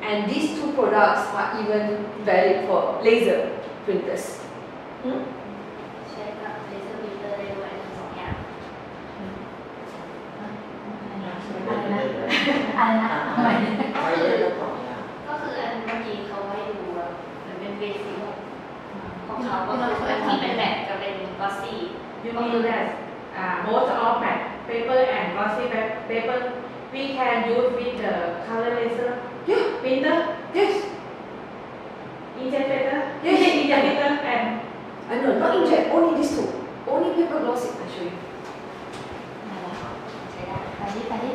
And these two products are even valid for laser printers. ใช้กับเลเซอร์พิมพ์ได้ด้วยทั้งสองอย่าง อะไรนะทำไม ไปเรื่องของยา ก็คืออันเมื่อกี้เขาให้ดูว่ามันเป็นเบสิกของเขาก็คืออันที่เป็นแมทกับเป็นกอซี่ You mean that both of matte paper and glossy paper we can use with the color laser Yeah. printer Yes. inkjet printer Yes. inkjet printer and No, not inkjet. Only these two. Only paper glossy. I show you. ใช้ได้ ไปดิ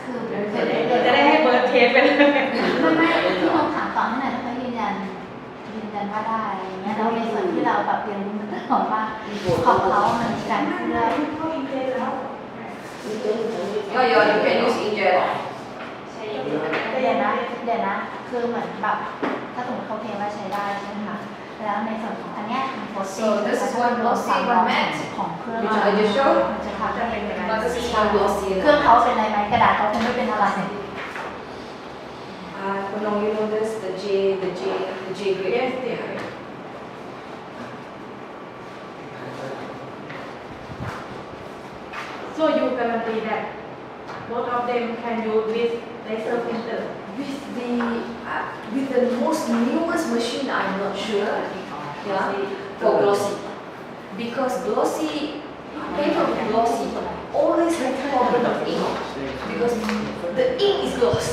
คือ จะได้ให้เบิร์ดเทสไปเลย ไม่ที่ผมถามต่อให้หน่อยถ้าเขายืนยันว่าได้อะไรอย่างเงี้ยแล้วในส่วนที่เราแบบเรียนรู้มาตลอดว่าของเขามันมีการเคลือบ เข้าอินเทสแล้ว Yeah, you can use inkjet. ใช้อย่างนี้ เดี๋ยวนะคือเหมือนแบบถ้าสมมติเขาเพียงว่าใช้ได้ใช่ไหมคะแล้วในส่วนของอันเนี้ยโพสติ้ง So this is one glossy, one matte, ของเครื่อง which I just showed. มันจะทำให้เป็นยังไง But this is one glossy. เครื่องเขาเป็นอะไรไหมกระดาษเขาคงไม่เป็นอะไร No, you know this, the J grade. Yes, yeah. So you guarantee that both of them can use with laser printer. With the most newest machine, I'm not sure. Yeah, for glossy, because glossy paper with glossy always have problem of ink because the ink is gloss.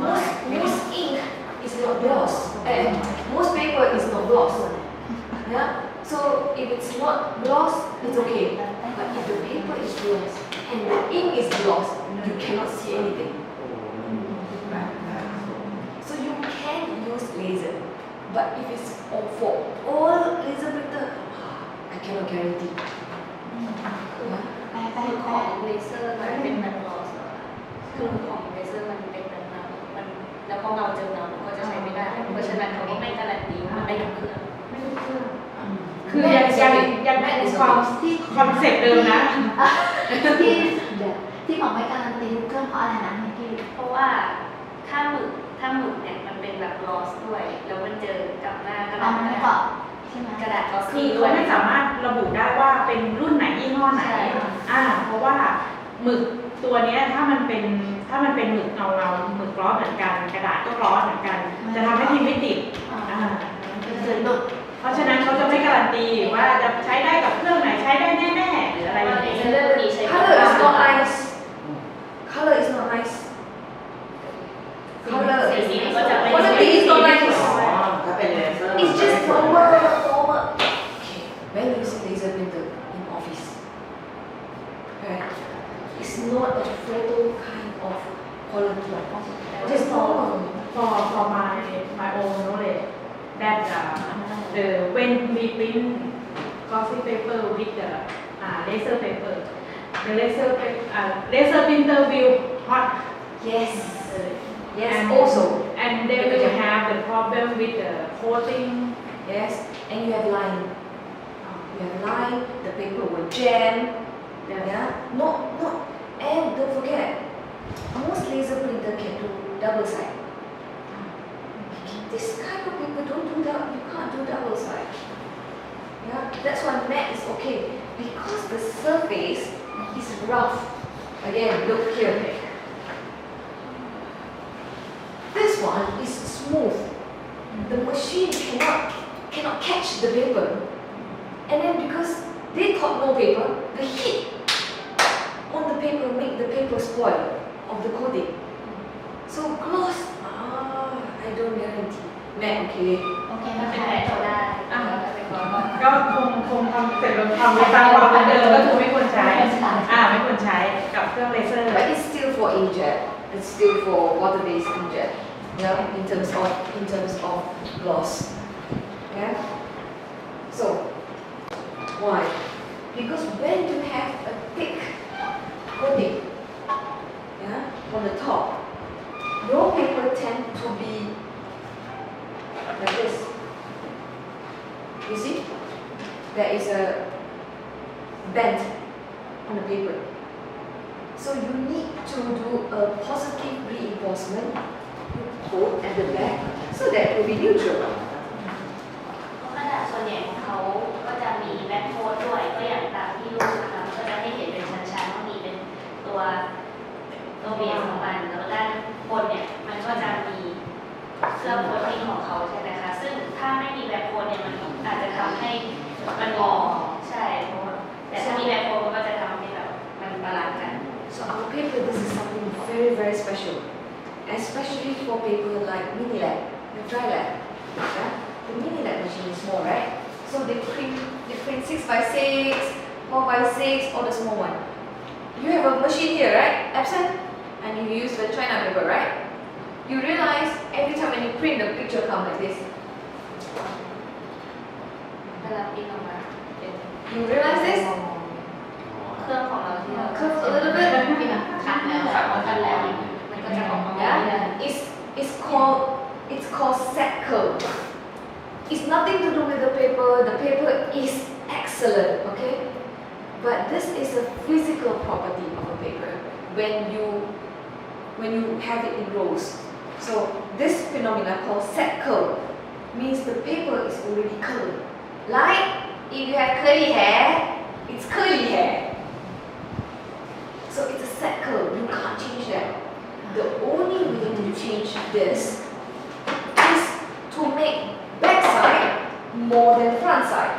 Most ink is not gloss, and most paper is not gloss. Yeah. So if it's not gloss, it's okay. But if the paper is gloss and the ink is gloss, you cannot see anything. So you can use laser, but if it's for all laser printer, I cannot guarantee. คือของเลเซอร์มันเป็นมันลอสคือของเลเซอร์มันเป็นมันมันแล้วพอเราเจอเราก็จะใช้ไม่ได้เพราะฉะนั้นเขาก็ไม่การันตีว่ามันได้ทุกเครื่อง ไม่รู้เครื่องคือยังเป็นความที่คอนเซ็ปต์เดิมนะ ที่บอกไม่การันตีทุกเครื่องเพราะอะไรนะเมื่อกี้ เพราะว่าถ้าหมึกเนี่ยมันเป็นแบบลอสด้วยแล้วมันเจอกับหน้ากระดาษ มันไม่เกาะใช่ไหม กระดาษลอส คือ ซี่ด้ เขา วย ไม่สามารถระบุได้ว่าเป็นรุ่นไหนยี่ห้อไหน เพราะว่าหมึกตัวเนี้ยถ้ามันเป็นหมึกเงาหมึกกลอสเหมือนกัน กระดาษก็กลอสเหมือนกัน จะทำให้พิมพ์ไม่ติด คือหลุด เพราะฉะนั้นเขาจะไม่การันตีว่าจะใช้ได้กับเครื่องไหนใช้ได้แน่ๆหรืออะไรอย่าง เล เงี้ย เซอร์นี้ใช้ Color is not nice. Color is not nice. สีนี้ก็จะไม่ Quality is not nice. ถ้าเป็นเลเซอร์ It's just normal. Okay, when you use laser printer in office, right? It's not a photo kind of quality. Just normal. for my own knowledge that the when we print glossy paper with the laser paper, the laser printer will hot. Yes. Yes. And Also. and they will have the problem with the coating. Yes. And you have line. You have line. The paper will jam. Yeah. No. And don't forget, most laser printer can do double side. This kind of paper don't do that. You can't do double side. Yeah, that's why matte is okay because the surface is rough. Again, look here. This one is smooth. The machine cannot catch the paper. And then because they thought no paper, the heat on the paper make the paper spoil of the coating. So gloss, I don't guarantee. Matte okay. โอเค มัน นะ เป็น คะ แบบโจได้ อ่ะ เป็นก่อนว่า ก็คงทำเสร็จแล้วทำไปตามความเดิมก็คือไม่ควรใช้ไม่ควรใช้กับเครื่องเลเซอร์ But it's still for inkjet. It's still for water-based inkjet. Yeah, in terms of gloss. Yeah. So why? Because when you have a thick coating, yeah, on the top, your paper tend to be like this. You see? There is a bend on the paper. So you need to do a positive reinforcement. You coat at the back so that it will be neutral. เพราะกระดาษส่วนใหญ่ของเขาก็จะมีแบ็คโค้ดด้วยก็อย่างตามที่รูปนะคะก็จะให้เห็นเป็นชั้นๆว่ามีเป็นตัวเบสของมันแล้วด้านบนเนี่ยมันก็จะมีเครื่องโค้ดติ้งของเขาใช่ไหมคะซึ่งถ้าไม่มีแบ็คโค้ดเนี่ยมันอาจจะทำให้มันงอใช่เพราะว่าแต่ถ้ามีแบ็คโค้ดมันก็จะทำให้แบบมันบาลานซ์กัน So our paper, this is something very, very special. Especially for paper like mini lab, the dry lab. Yeah? The mini lab machine is small, right? So they print 6x6, 4x6, or the small one. You have a machine here, right? Epson? And you use the China paper, right? You realize every time when you print, the picture comes like this. เวลาปิ้นออกมาเป็น You realize this? เครื่องของเราที่เรา Curve a little bit. ที่แบบคัดแล้วคัดแล้วมันก็จะออกมา Yeah, it's called set curve. It's nothing to do with the paper. The paper is excellent, okay? But this is a physical property of a paper when you have it in rows. So this phenomena called set curve means the paper is already curved. Like if you have curly hair, it's curly hair. So it's a set curve. You can't change that. The only way to change this is to make back side more than front side.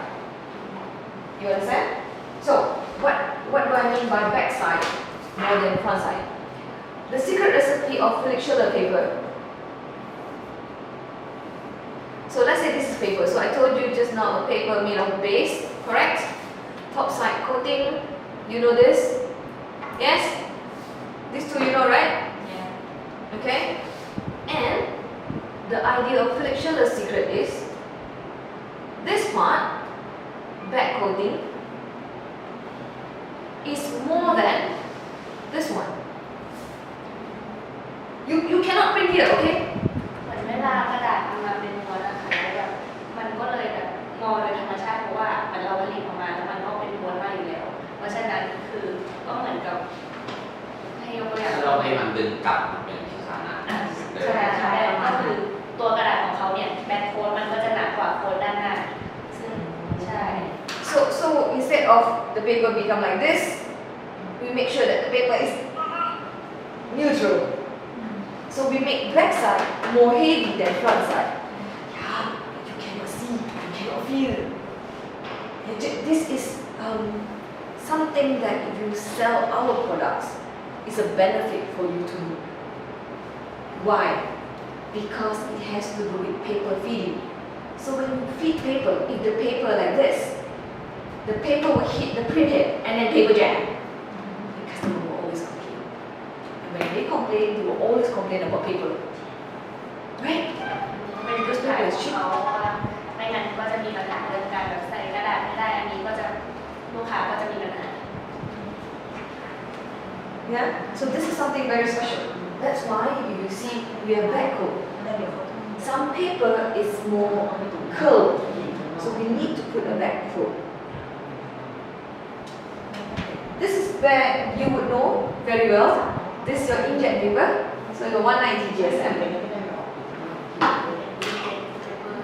You understand? So what do I mean by back side more than front side? The secret recipe of Felix Schiller paper. So let's say this is paper. So I told you just now a paper made of base, correct? Top side coating. You know this? Yes? These two you know, right? Yeah. Okay? And the idea of Felix Schiller's secret is this part, back coating, is more than this one. You cannot print here, okay? เหมือนเวลากระดาษทำมาเป็นม้วนนะคะแล้วแบบมันก็เลยแบบงอโดยธรรมชาติเพราะว่ามันเราผลิตออกมาแล้วมันก็เป็นม้วนมาอยู่แล้ว เพราะฉะนั้นคือก็เหมือนกับให้ยกตัวอย่าง เราให้มันดึงกลับมาเป็นที่ฐานะ ใช่ใช่ก็คือตัวกระดาษของเขาเนี่ยแบ็คโค้ดมันก็จะหนากว่าโค้ดด้านหน้าซึ่งใช่ So instead of the paper become like this, we make sure that the paper is neutral. So we make back side more heavy than front side. Yeah, you cannot see, you cannot feel. This is something that if you sell our products, is a benefit for you to know. Why? Because it has to do with paper feeding. So when you feed paper, if the paper like this, the paper will hit the printhead and then paper jam. The customer will always complain. And when they complain, they will always complain about paper. Right? เป็นจุดขายของเขาว่าไม่งั้นก็จะมีปัญหาเรื่องการแบบใส่กระดาษไม่ได้อันนี้ก็จะลูกค้าก็จะมีปัญหา Yeah? So this is something very special. That's why you see we have back coat. Some paper is more curved. So we need to put a back coat. This is where you would know very well. This is your inkjet paper. So the 190 GSM.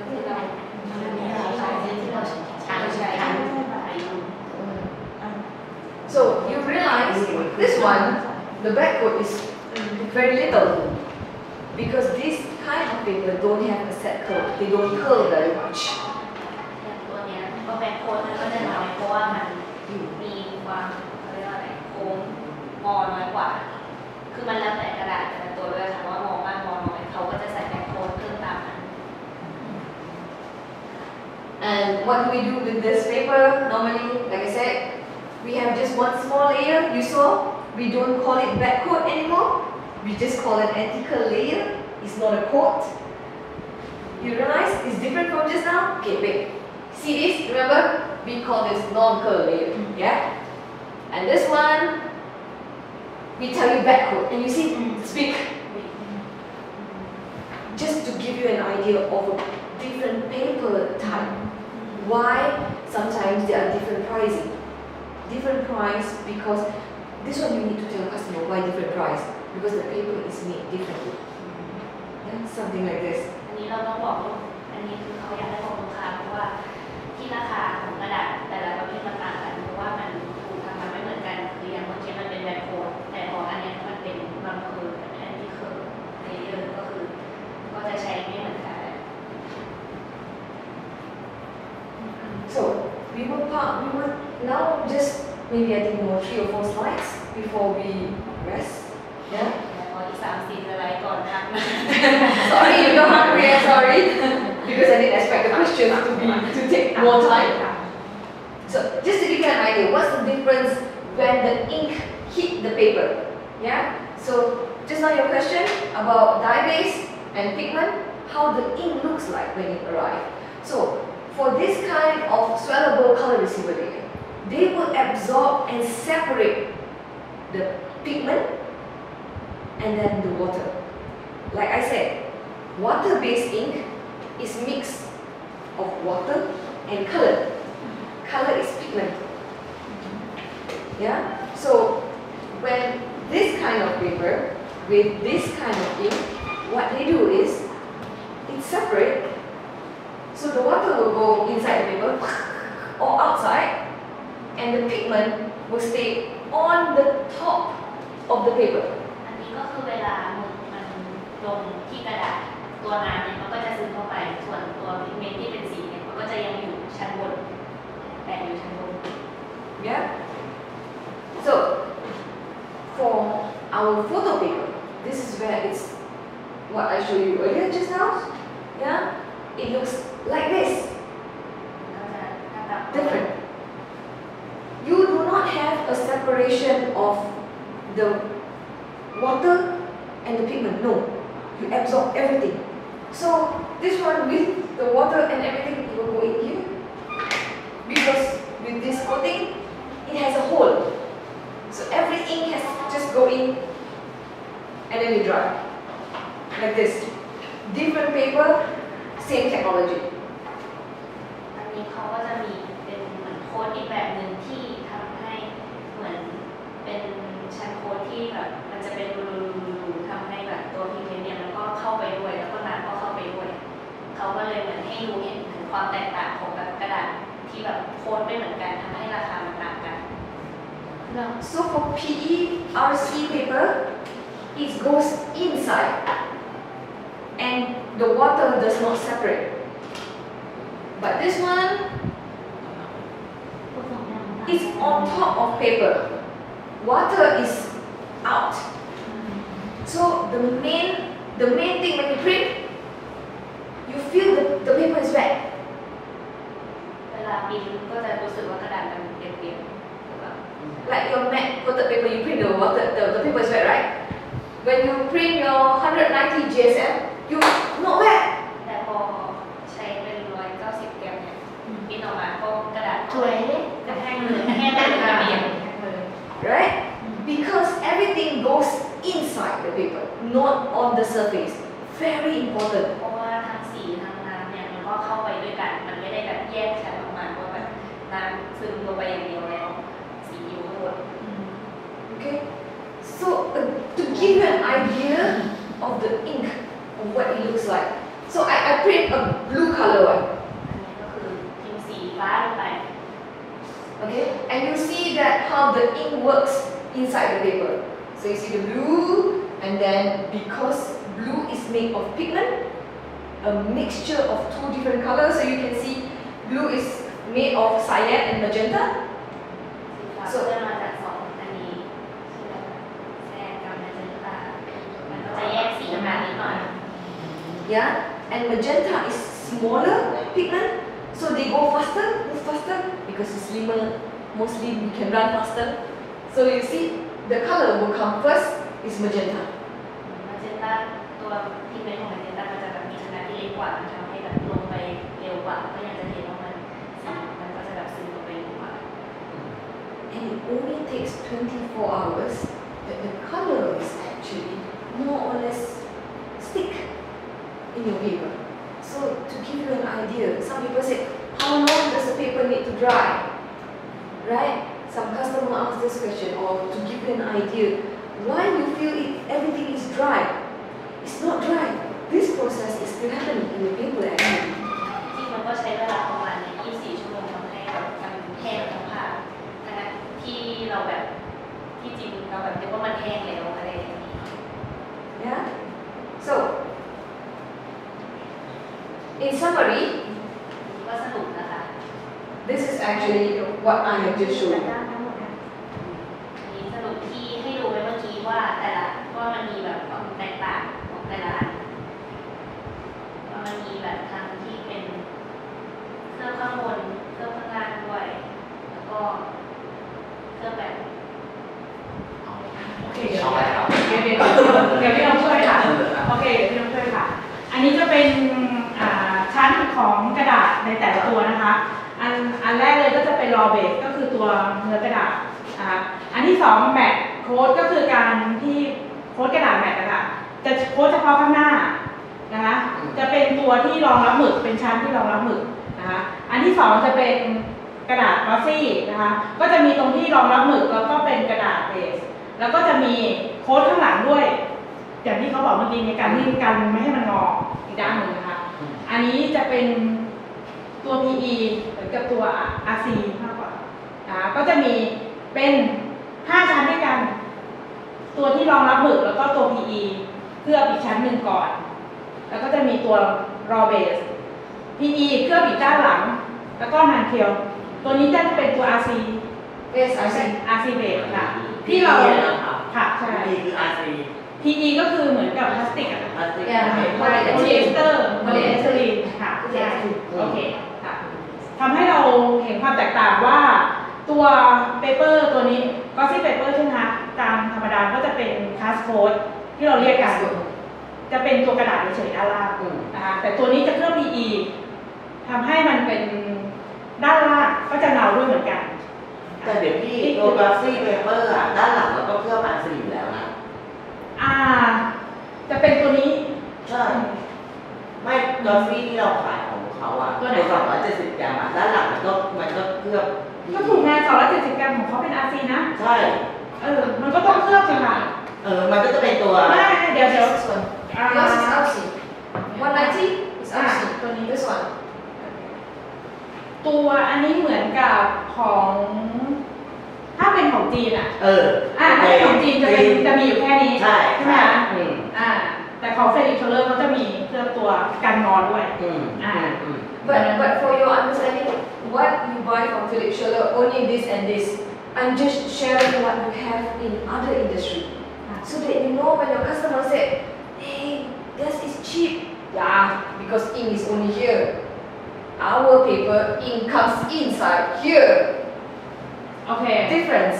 ที่เรา อันนี้เราใช้ที่เราใช้ ใช้ So you realize this one, the backcode is very little because this kind of paper don't have a set curl. They don't curl very much. อย่างตัวเนี้ยก็แบ็คโค้ดมันก็จะน้อยเพราะว่ามันมีความเขาเรียกว่าอะไรโค้งงอน้อยกว่า คือมันแล้วแต่กระดาษแต่ละตัวด้วยค่ะว่างอมากงอน้อยเขาก็จะใส่แบ็คโค้ดเพิ่มตามนั้น And what do we do with this paper? Normally, like I said, we have just one small layer. You saw, we don't call it backcoat anymore. We just call it anti-curl layer. It's not a coat. You realize it's different from just now? Okay, wait. See this? Remember? We call this non-curl layer. Yeah? And this one, we tell you backcoat. And you see, it's big. Just to give you an idea of a different paper type. Why sometimes there are different pricing. Different price because this one you need to tell customer why different price because the paper is made differently. Yeah, something like this. อันนี้เราต้องบอกลูกอันนี้คือเขาอยากให้บอกลูกค้าเพราะว่าที่ราคาของกระดาษแต่ละประเภทมันต่างกันเพราะว่ามันถูกทำมาไม่เหมือนกันคืออย่างเมื่อกี้มันเป็นแบคโค้ดแต่พออันนี้มันเป็นบางคือแอนตี้เคิร์ฟเลเยอร์ก็คือก็จะใช้ไม่เหมือนกัน So we will now just maybe I think more 3 or 4 slides before we rest. Yeah. พออีก3-4สไลด์ก่อนพักนะ Sorry, you're not hungry. I'm sorry because I didn't expect the questions to take more time. So just to give you an idea, what's the difference when the ink hit the paper? Yeah. So just now your question about dye base and pigment, how the ink looks like when it arrives. So for this kind of swellable color receiver layer, they will absorb and separate the pigment and then the water. Like I said, water-based ink is mix of water and color. Color is pigment. Yeah. So when this kind of paper with this kind of ink, what they do is it's separate. So the water will go inside the paper or outside, and the pigment will stay on the top of the paper. อันนี้ก็คือเวลาหมึกมันลงที่กระดาษตัวน้ำเนี่ยมันก็จะซึมเข้าไปส่วนตัวพิกเมนต์ที่เป็นสีเนี่ยมันก็จะยังอยู่ชั้นบนแปะอยู่ชั้นบน Yeah. So for our photo paper, this is where it's what I showed you earlier just now. Yeah. It looks like this. ก็จะกระดับ Different. You do not have a separation of the water and the pigment. No. You absorb everything. So this one with the water and everything it will go in here. Because with this coating, it has a hole. So every ink has to just go in and then you dry. Like this. Different paper, same technology. อันนี้เขาก็จะมีเป็นเหมือนโค้ดอีกแบบหนึ่งที่ทำให้เหมือนเป็นชั้นโค้ดที่แบบมันจะเป็นรูทำให้แบบตัวพิมพ์เนี่ยมันก็เข้าไปด้วยแล้วก็น้ำก็เข้าไปด้วยเขาก็เลยเหมือนให้ดูเห็นถึงความแตกต่างของแบบกระดาษที่แบบโค้ดไม่เหมือนกันทำให้ราคามันต่างกัน So for PE RC paper, it goes inside and the water does not separate. But this one is on top of paper. Water is out. So the main thing when you print, you feel the paper is wet. เวลาพิมพ์ก็จะรู้สึกว่ากระดาษมันเปียกๆหรือเปล่า Like your matte coated paper, you print the paper is wet, right? When you print your 190 GSM, you not wet. แต่พอใช้เป็น190 แกรมเนี่ยพิมพ์ออกมาก็กระดาษ สวย กระแทกมือแห้งได้เลยเปียก Right? Because everything goes inside the paper, not on the surface. Very important. เพราะว่าทั้งสีทั้งน้ำเนี่ยมันก็เข้าไปด้วยกันมันไม่ได้แบบแยกชั้นออกมาว่าแบบน้ำซึมลงไปอย่างเดียวแล้วสีอยู่ข้างบน Okay? So to give you an idea of the ink of what it looks like. So I print a blue color one. อันนี้ก็คือพิมพ์สีฟ้าลงไป Okay, and you see that how the ink works inside the paper. So you see the blue, and then because blue is made of pigment, a mixture of two different colors. So you can see blue is made of cyan and magenta. สีฟ้าก็จะมาจากสองอันนี้ชื่ออะไรแซนกับแมเจนตามันก็จะแยกสีมานิดหน่อย Yeah, and magenta is smaller pigment, so they go move faster because it's slimmer. Mostly we can run faster. So you see, the color will come first is magenta. แมเจนตาตัวพิมพ์เป็นของแมเจนตามันจะแบบมีขนาดที่เล็กกว่ามันทำให้แบบลงไปเร็วกว่าก็ยังจะเห็นว่ามันสีมันก็จะแบบซึมลงไปเร็วกว่า And it only takes 24 hours that the color is actually more or less stick in your paper. So to give you an idea, some people say, how long does the paper need to dry? Right? Some customer ask this question, or to give you an idea, why you feel everything is dry? It's not dry. This process is still happening in the paper actually. จริงมันก็ใช้เวลาประมาณ24 ชั่วโมงทำให้แบบมันแห้งทั้งผ้าทั้งที่เราแบบที่จริงเราแบบนึกว่ามันแห้งแล้วอะไรอย่างนี้ Yeah? So, in summary, ก็สรุปนะคะ this is actually what I have just shown you. มีสรุปที่ให้ดูไว้เมื่อกี้ว่าแต่ละว่ามันมีแบบความแตกต่างของแต่ละอันว่ามันมีแบบทางที่เป็นเครื่องข้างบนเครื่องข้างล่างด้วยแล้วก็เครื่องแบบ โอเคเดี๋ยวพี่น้องช่วยค่ะโอเคเดี๋ยวพี่น้องช่วยค่ะอันนี้จะเป็นชั้นของกระดาษในแต่ละตัวนะคะอันแรกเลยก็จะเป็น raw base ก็คือตัวเนื้อกระดาษนะคะอันที่2 แมทโค้ดก็คือการที่โค้ดกระดาษแมทนะคะจะโค้ดเฉพาะข้างหน้านะคะจะเป็นตัวที่รองรับหมึกเป็นชั้นที่รองรับหมึกนะคะอันที่2จะเป็นกระดาษกลอสซี่นะคะก็จะมีตรงที่รองรับหมึกแล้วก็เป็นกระดาษเบสแล้วก็จะมีโค้ดข้างหลังด้วยอย่างที่เขาบอกเมื่อกี้ในการที่กันไม่ให้มันงออีกด้านหนึ่งนะคะอันนี้จะเป็นตัว PE เหมือนกับตัว RC มากกว่าก็จะมีเป็น5ชั้นด้วยกันตัวที่รองรับหมึกแล้วก็ตัว PE เคลือบอีกชั้นหนึ่งก่อนแล้วก็จะมีตัว raw base PE เคลือบอีกด้านหลังแล้วก็นันเคียวตัวนี้จะเป็นตัว RC Yes, RC base ค่ะที่เราค่ะใช่ PE คือ RC PE ก็คือเหมือนกับพลาสติกอะ พลาสติก โพลีเอสเตอร์โพลีเอสเตอรีนค่ะใช่โอเคค่ะทำให้เราเห็นความแตกต่างว่าตัวเปเปอร์ตัวนี้ก็ซี่เปเปอร์ใช่ไหมคะตามธรรมดาก็จะเป็นคาสโค้ดที่เราเรียกกันจะเป็นตัวกระดาษเฉยๆด้านล่างนะคะแต่ตัวนี้จะเคลือบ PE ทำให้มันเป็นด้านล่างก็จะเงาด้วยเหมือนกันแต่เดี๋ยวพี่ตัวกราซี่เปเปอร์อ่ะด้านหลังเราก็เคลือบ RC อยู่แล้วนะจะเป็นตัวนี้ใช่ไม่กราซี่ที่เราขายของเขาอ่ะตัว270 กรัมด้านหลังมันก็เคลือบก็ถูกไง270 กรัมของเขาเป็น RC นะใช่มันก็ต้องเคลือบใช่ไหมมันก็จะเป็นตัวไม่เดี๋ยว this one. Yours is RC. 190 is RC. ตัวนี้ This one. ตัวอันนี้เหมือนกับของถ้าเป็นของจีนถ้าเป็นของจีนจะมีอยู่แค่นี้ใช่ไหมแต่ของเฟลิกซ์โชเลอร์เขาจะมีเครื่องตัวกันงอด้วยBut for your understanding, what you buy from Philips Scholler only this and this. I'm just sharing what you have in other industry, so that you know when your customer say, "Hey, this is cheap." Yeah, because ink is only here. Our paper ink comes inside here. โอเค Difference.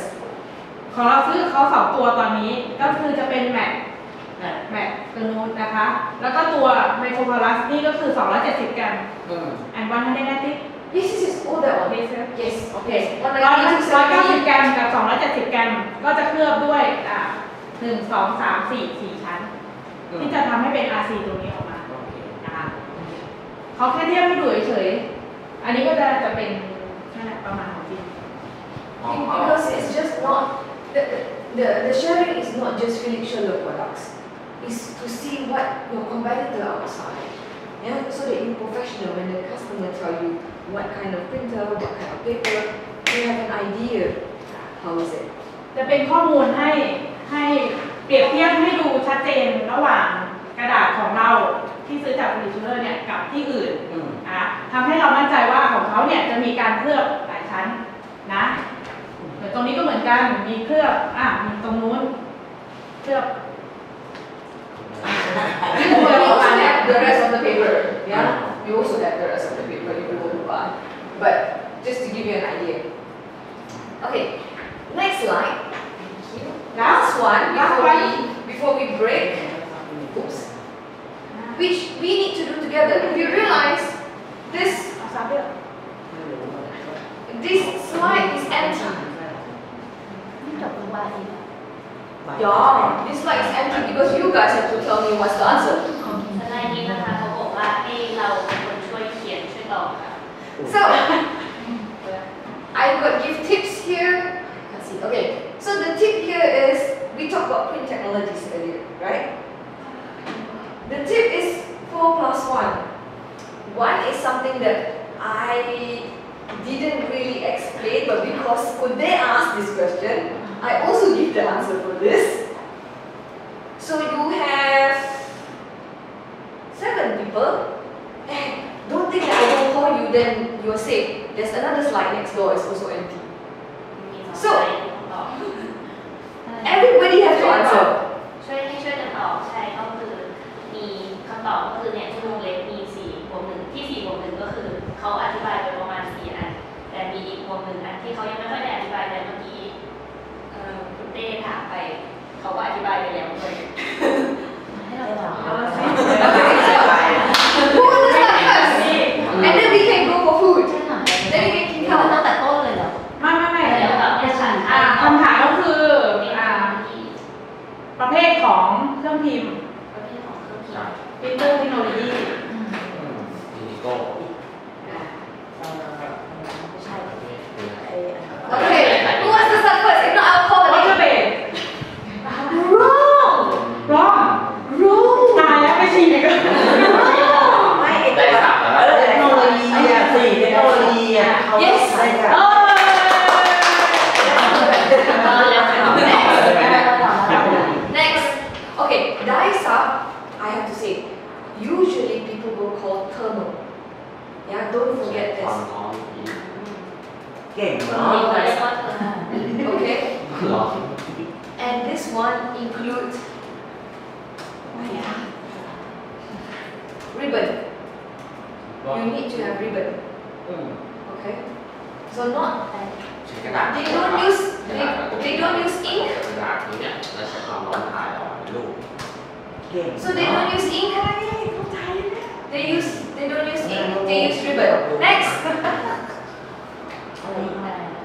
ของเราซื้อเขา2ตัวตอนนี้ก็คือจะเป็นแมทตัวนู้นนะคะแล้วก็ตัวไมโครพารัสนี่ก็คือ270 กรัมand 190 Yes, all that one. Yes, okay. 190 กรัมกับ270 กรัมก็จะเคลือบด้วย1 2 3 4 ชั้นที่จะทำให้เป็น RC ตัวนี้ออกมานะคะเขาแค่เทียบให้ดูเฉยๆอันนี้ก็จะเป็นประมาณของจริง Because it's just not the sharing is not just Philips Scholler products. is to see what your competitor outside. Yeah, so that you're professional when the customer tell you what kind of printer, what kind of paper, you have an idea. How is it? จะเป็นข้อมูลให้เปรียบเทียบให้ดูชัดเจนระหว่างกระดาษของเราที่ซื้อจาก Furniture เนี่ยกับที่อื่นนะทำให้เรามั่นใจว่าของเขาเนี่ยจะมีการเคลือบหลายชั้นนะเดี๋ยวตรงนี้ก็เหมือนกันมีเคลือบมีตรงนู้นเคลือบ You also have the rest of the paper. Yeah, you also have the rest of the paper if you want to buy. But just to give you an idea. Okay, next slide. Thank you. Last one before we break. Oops. Which we need to do together. If you realize this slide is empty. นี่จบลงไปอีก Yeah, this slide is empty because you guys have to tell me what's the answer. สไลด์นี้นะคะเขาบอกว่าให้เราเป็นคนช่วยเขียนช่วยตอบค่ะ So, I got give tips here. Let's see. Okay, so the tip here is we talked about print technologies earlier, right? The tip is 4 plus 1. One is something that I didn't really explain, but because when they asked this question, I also give the answer for this. So you have 7 people, and don't think that I don't call you, then you're safe. There's another slide next door, it's also empty. มีสอง So สไลด์ตอบ everybody has to answer. ช่วยกันตอบใช่ก็คือมีคำตอบก็คือเนี่ยที่วงเล็บมี4 บวก 1ที่4 บวก 1ก็คือเขาอธิบายไปประมาณ4 อันแต่มีอีกบวก 1 อันที่เขายังไม่ค่อยได้อธิบายแต่เมื่อกี้คุณเต้ถามไปเขาก็อธิบายไปแล้วด้วย ให้เราตอบ Who will start first? And then we can go for food. ใช่ค่ะ Then we can kick ทำ out. ตั้งแต่ต้นเลยเหรอ ไม่ เดี๋ยวตอบให้ฉัน คำถามก็คือประเภทของเครื่องพิมพ์ ประเภทของเครื่องพิม ใช่ พ์ ปรินเตอร์เทคโนโลยี ทีนี้ก็ ใช่ Okay, who wants to start first? If not, I'll call วอ the เตอร์ name. เบด Wrong! ร้อง Wrong! ตายแล้วไม่ชินอีกแล้ว ไม่ไอ้ ได้ ตัว สามแล้ว เทคโนโลยีเทคโนโลยีเขา Yes ใช่ค่ะ Next. Okay, dice up, I have to say, usually people will call thermal. Yeah, don't forget ควา this. มร้อนอีก เก่ง เรี เนาะ ยกว่าเธอ Okay? ร้อน And this one includes ribbon. You need to have ribbon. อืม Okay? So not ใช้กระดาษ they don't use they don't use ink. กระดาษนี้เนี่ยแล้วใช้ความร้อนถ่ายออกเป็นรูป เก่ง So they don't use ink. They don't use ink. They use ribbon. Next.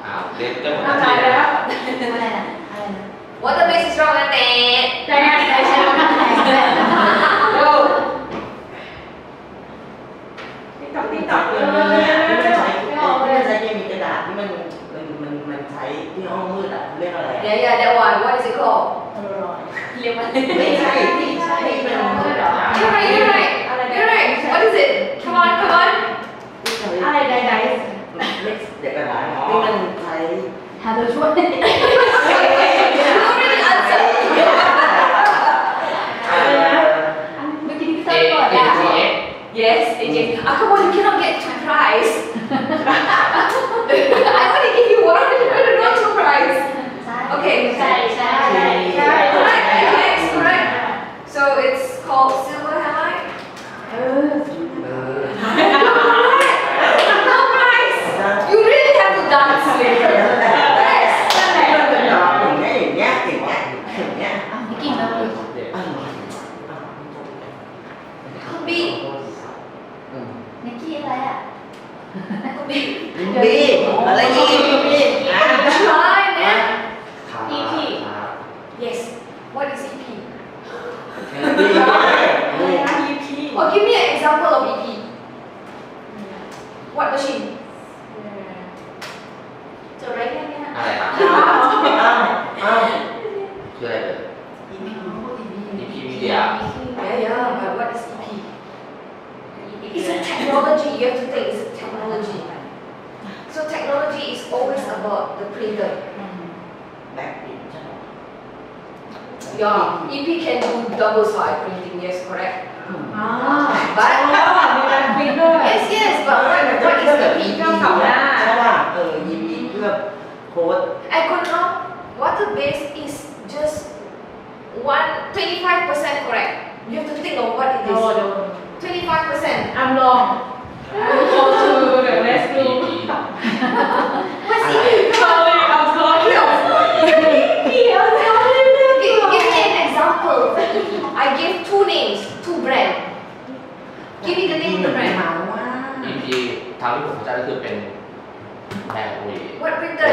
อ้าวเด็กก็หมด ตายแล้ว อะไรนะอะไรนะ Water base is strong and that. แต่ใช้ว่า Go. ติ๊กต๊อกเลย ที่มันใช้เคมีกระดาษที่มันใช้ที่ห้องมืดอ่ะเรียกอะไร Yeah, that one. What is it called? เรียกว่า ไม่ใช่ที่ใช้เป็น You're right. You're right. What is it? Come on. อะไรใด เล็กเด็กกระดาษที่มันใช้ หาตัวช่วย You already answered. เมื่อกี้พี่ เอ เต้เปิด เอ อ่ะ ทีเอ Yes, AJ. Come on, you cannot get 2 prize. I only give you 1. I don't know 2 prize. ใช่ Okay. ใช่ Correct. Yes, correct. So it's called silver halide. No prize. You really have to dance later. Yes. อย่างเงี้ย อ่ะพี่กิ่งเราเลย Could be. นิกกี้อะไรอ่ะ Could be. บีอะไรอีก Try, man. ครับ Yes. What is EP? บี Or give me an example of EP. What machine? จดไว้แค่นี้นะ อะไรครับ อ้าว คืออะไรเอ่ย พูดอีกที EP Media printer. แบบนี้ใช่ไหม Yeah, EP can do double side printing, yes, correct. อ๋อ But มีการพิมพ์ด้วย yes, yes, but what is the EP? เก่าหน้า ใช่ป่ะยิมีเพื่อโค้ด I could not. Water base is just 25% correct. You have to think of what it is. 25%. I'm wrong I go to the restroom What's EP? sorry I'm sorry Give me an example of EP. I gave two names, two brands. Give me the name of the มา brand. ว่า EP ทางที่ผมเข้าใจก็คือเป็นแบรนด์อุย What printer?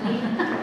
อ